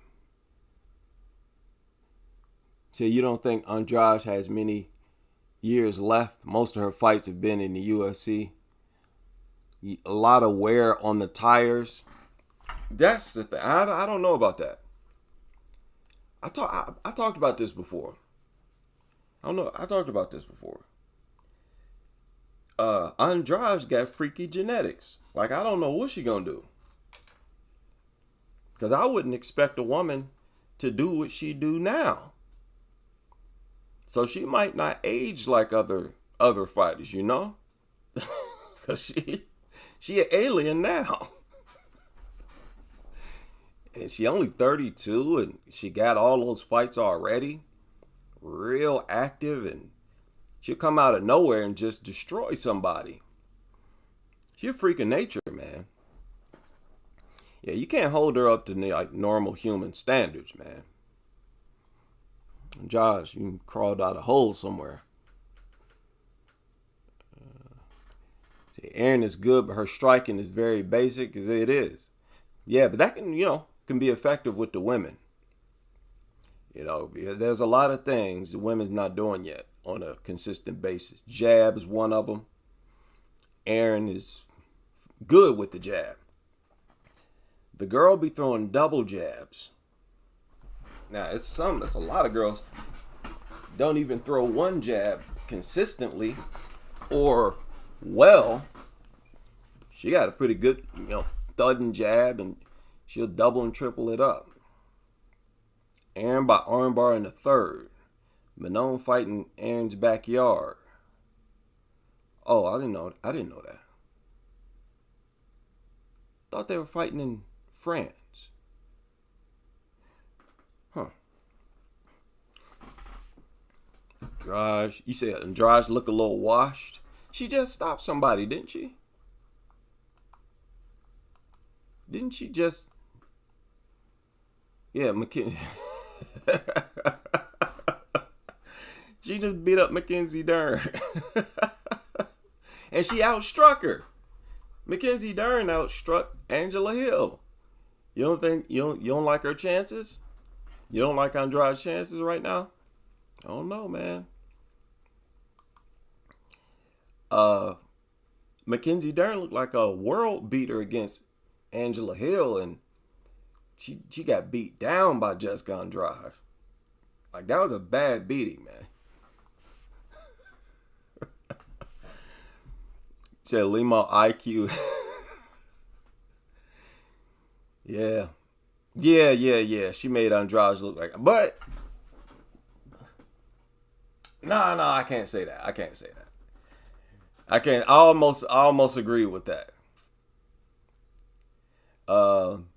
So you don't think Andrade has many years left? Most of her fights have been in the UFC. A lot of wear on the tires. That's the thing. I don't know about that. I talked about this before. I talked about this before. Andrade got freaky genetics. Like, I don't know what she gonna do. Because I wouldn't expect a woman to do what she do now. So she might not age like other fighters, you know? Because she an alien now. And she only 32, and she got all those fights already. Real active, and she'll come out of nowhere and just destroy somebody. She a freak of nature, man. Yeah, you can't hold her up to like normal human standards, man. Josh, you crawled out a hole somewhere. See, Erin is good, but her striking is very basic, as it is. Yeah, but that can be effective with the women. You know, there's a lot of things the women's not doing yet on a consistent basis. Jab is one of them. Erin is good with the jab. The girl be throwing double jabs. Now, it's a lot of girls don't even throw one jab consistently or well. She got a pretty good, thudding jab, and she'll double and triple it up. Erin by armbar in the third. Manon fighting Erin's backyard. Oh, I didn't know that. Thought they were fighting in France. Huh. Andrade, you said Andrade look a little washed. She just stopped somebody, didn't she? Didn't she just? Yeah, Mackenzie. She just beat up Mackenzie Dern. And she outstruck her. Mackenzie Dern outstruck Angela Hill. You don't like her chances? You don't like Andrade's chances right now? I don't know, man. Mackenzie Dern looked like a world beater against Angela Hill, and she got beat down by Jessica Andrade. Like, that was a bad beating, man. Said Limo IQ. Yeah. She made Andrade look like, but no, I can't say that. I almost agree with that.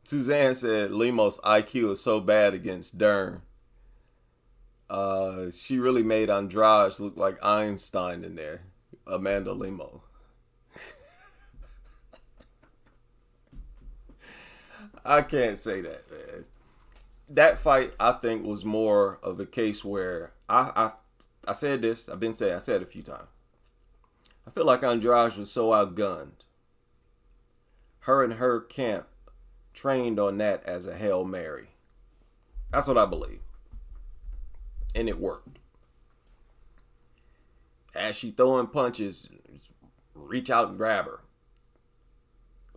Suzanne said Limo's IQ is so bad against Dern. She really made Andrade look like Einstein in there. Amanda Limo. I can't say that, man. That fight, I think, was more of a case where I said this. I said it a few times. I feel like Andrade was so outgunned. Her and her camp trained on that as a Hail Mary. That's what I believe. And it worked. As she throwing punches, reach out and grab her.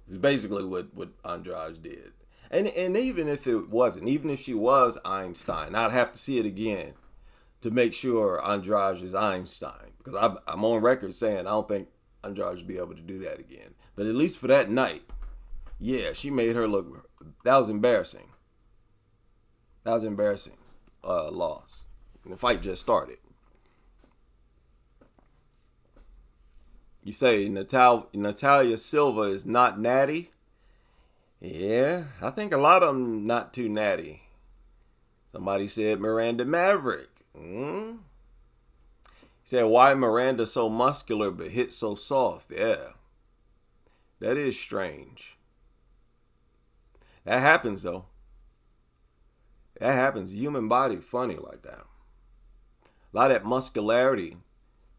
It's basically what Andrade did. And even if it wasn't, even if she was Einstein, I'd have to see it again to make sure Andrade is Einstein. Because I'm on record saying I don't think Andrade should be able to do that again. But at least for that night, yeah, she made her look. That was embarrassing. Loss. And the fight just started. You say Natalia Silva is not natty? Yeah, I think a lot of them not too natty. Somebody said Miranda Maverick. He said, why Miranda so muscular but hit so soft? Yeah. That is strange. That happens though. That happens. Human body funny like that. A lot of that muscularity.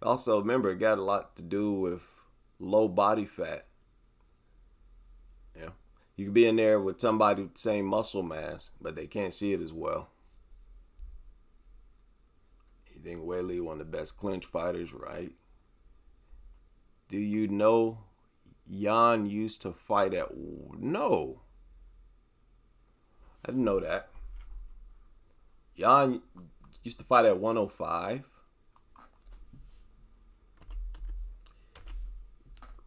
Also, remember, it got a lot to do with low body fat. Yeah. You could be in there with somebody with the same muscle mass, but they can't see it as well. You think Weili one of the best clinch fighters, right? Do you know Jan used to fight at... No. I didn't know that. Jan used to fight at 105.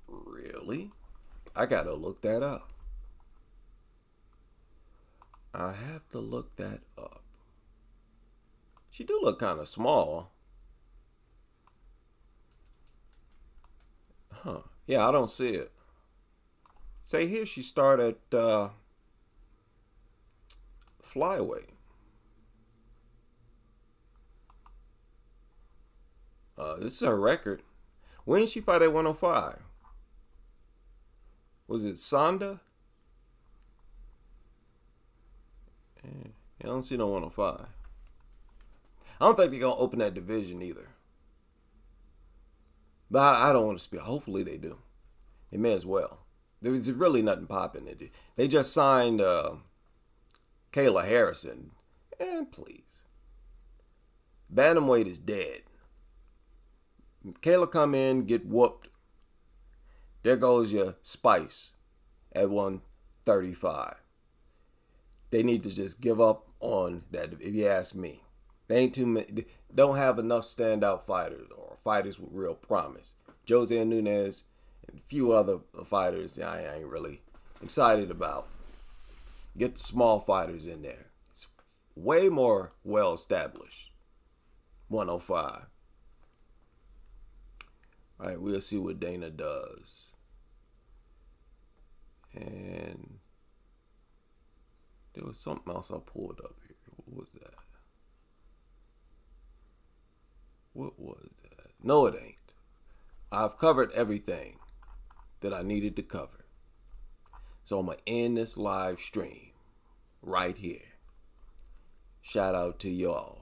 Really? I gotta look that up. I have to look that up. She do look kind of small. Huh. Yeah, I don't see it. Say here she started Flyweight. This is her record. When did she fight at 105? Was it Sonda? I don't see no 105. I don't think they're going to open that division either. But I don't want to speak. Hopefully they do. They may as well. There's really nothing popping. They just signed Kayla Harrison. And please. Bantamweight is dead. Kayla come in, get whooped. There goes your Spice at 135. They need to just give up on that, if you ask me. They ain't too many. Don't have enough standout fighters or fighters with real promise. Jose Nunez and a few other fighters I ain't really excited about. Get the small fighters in there. It's way more well established. 105. All right, we'll see what Dana does. And there was something else I pulled up here. What was that? What was that? No, it ain't. I've covered everything that I needed to cover. So I'm going to end this live stream right here. Shout out to y'all.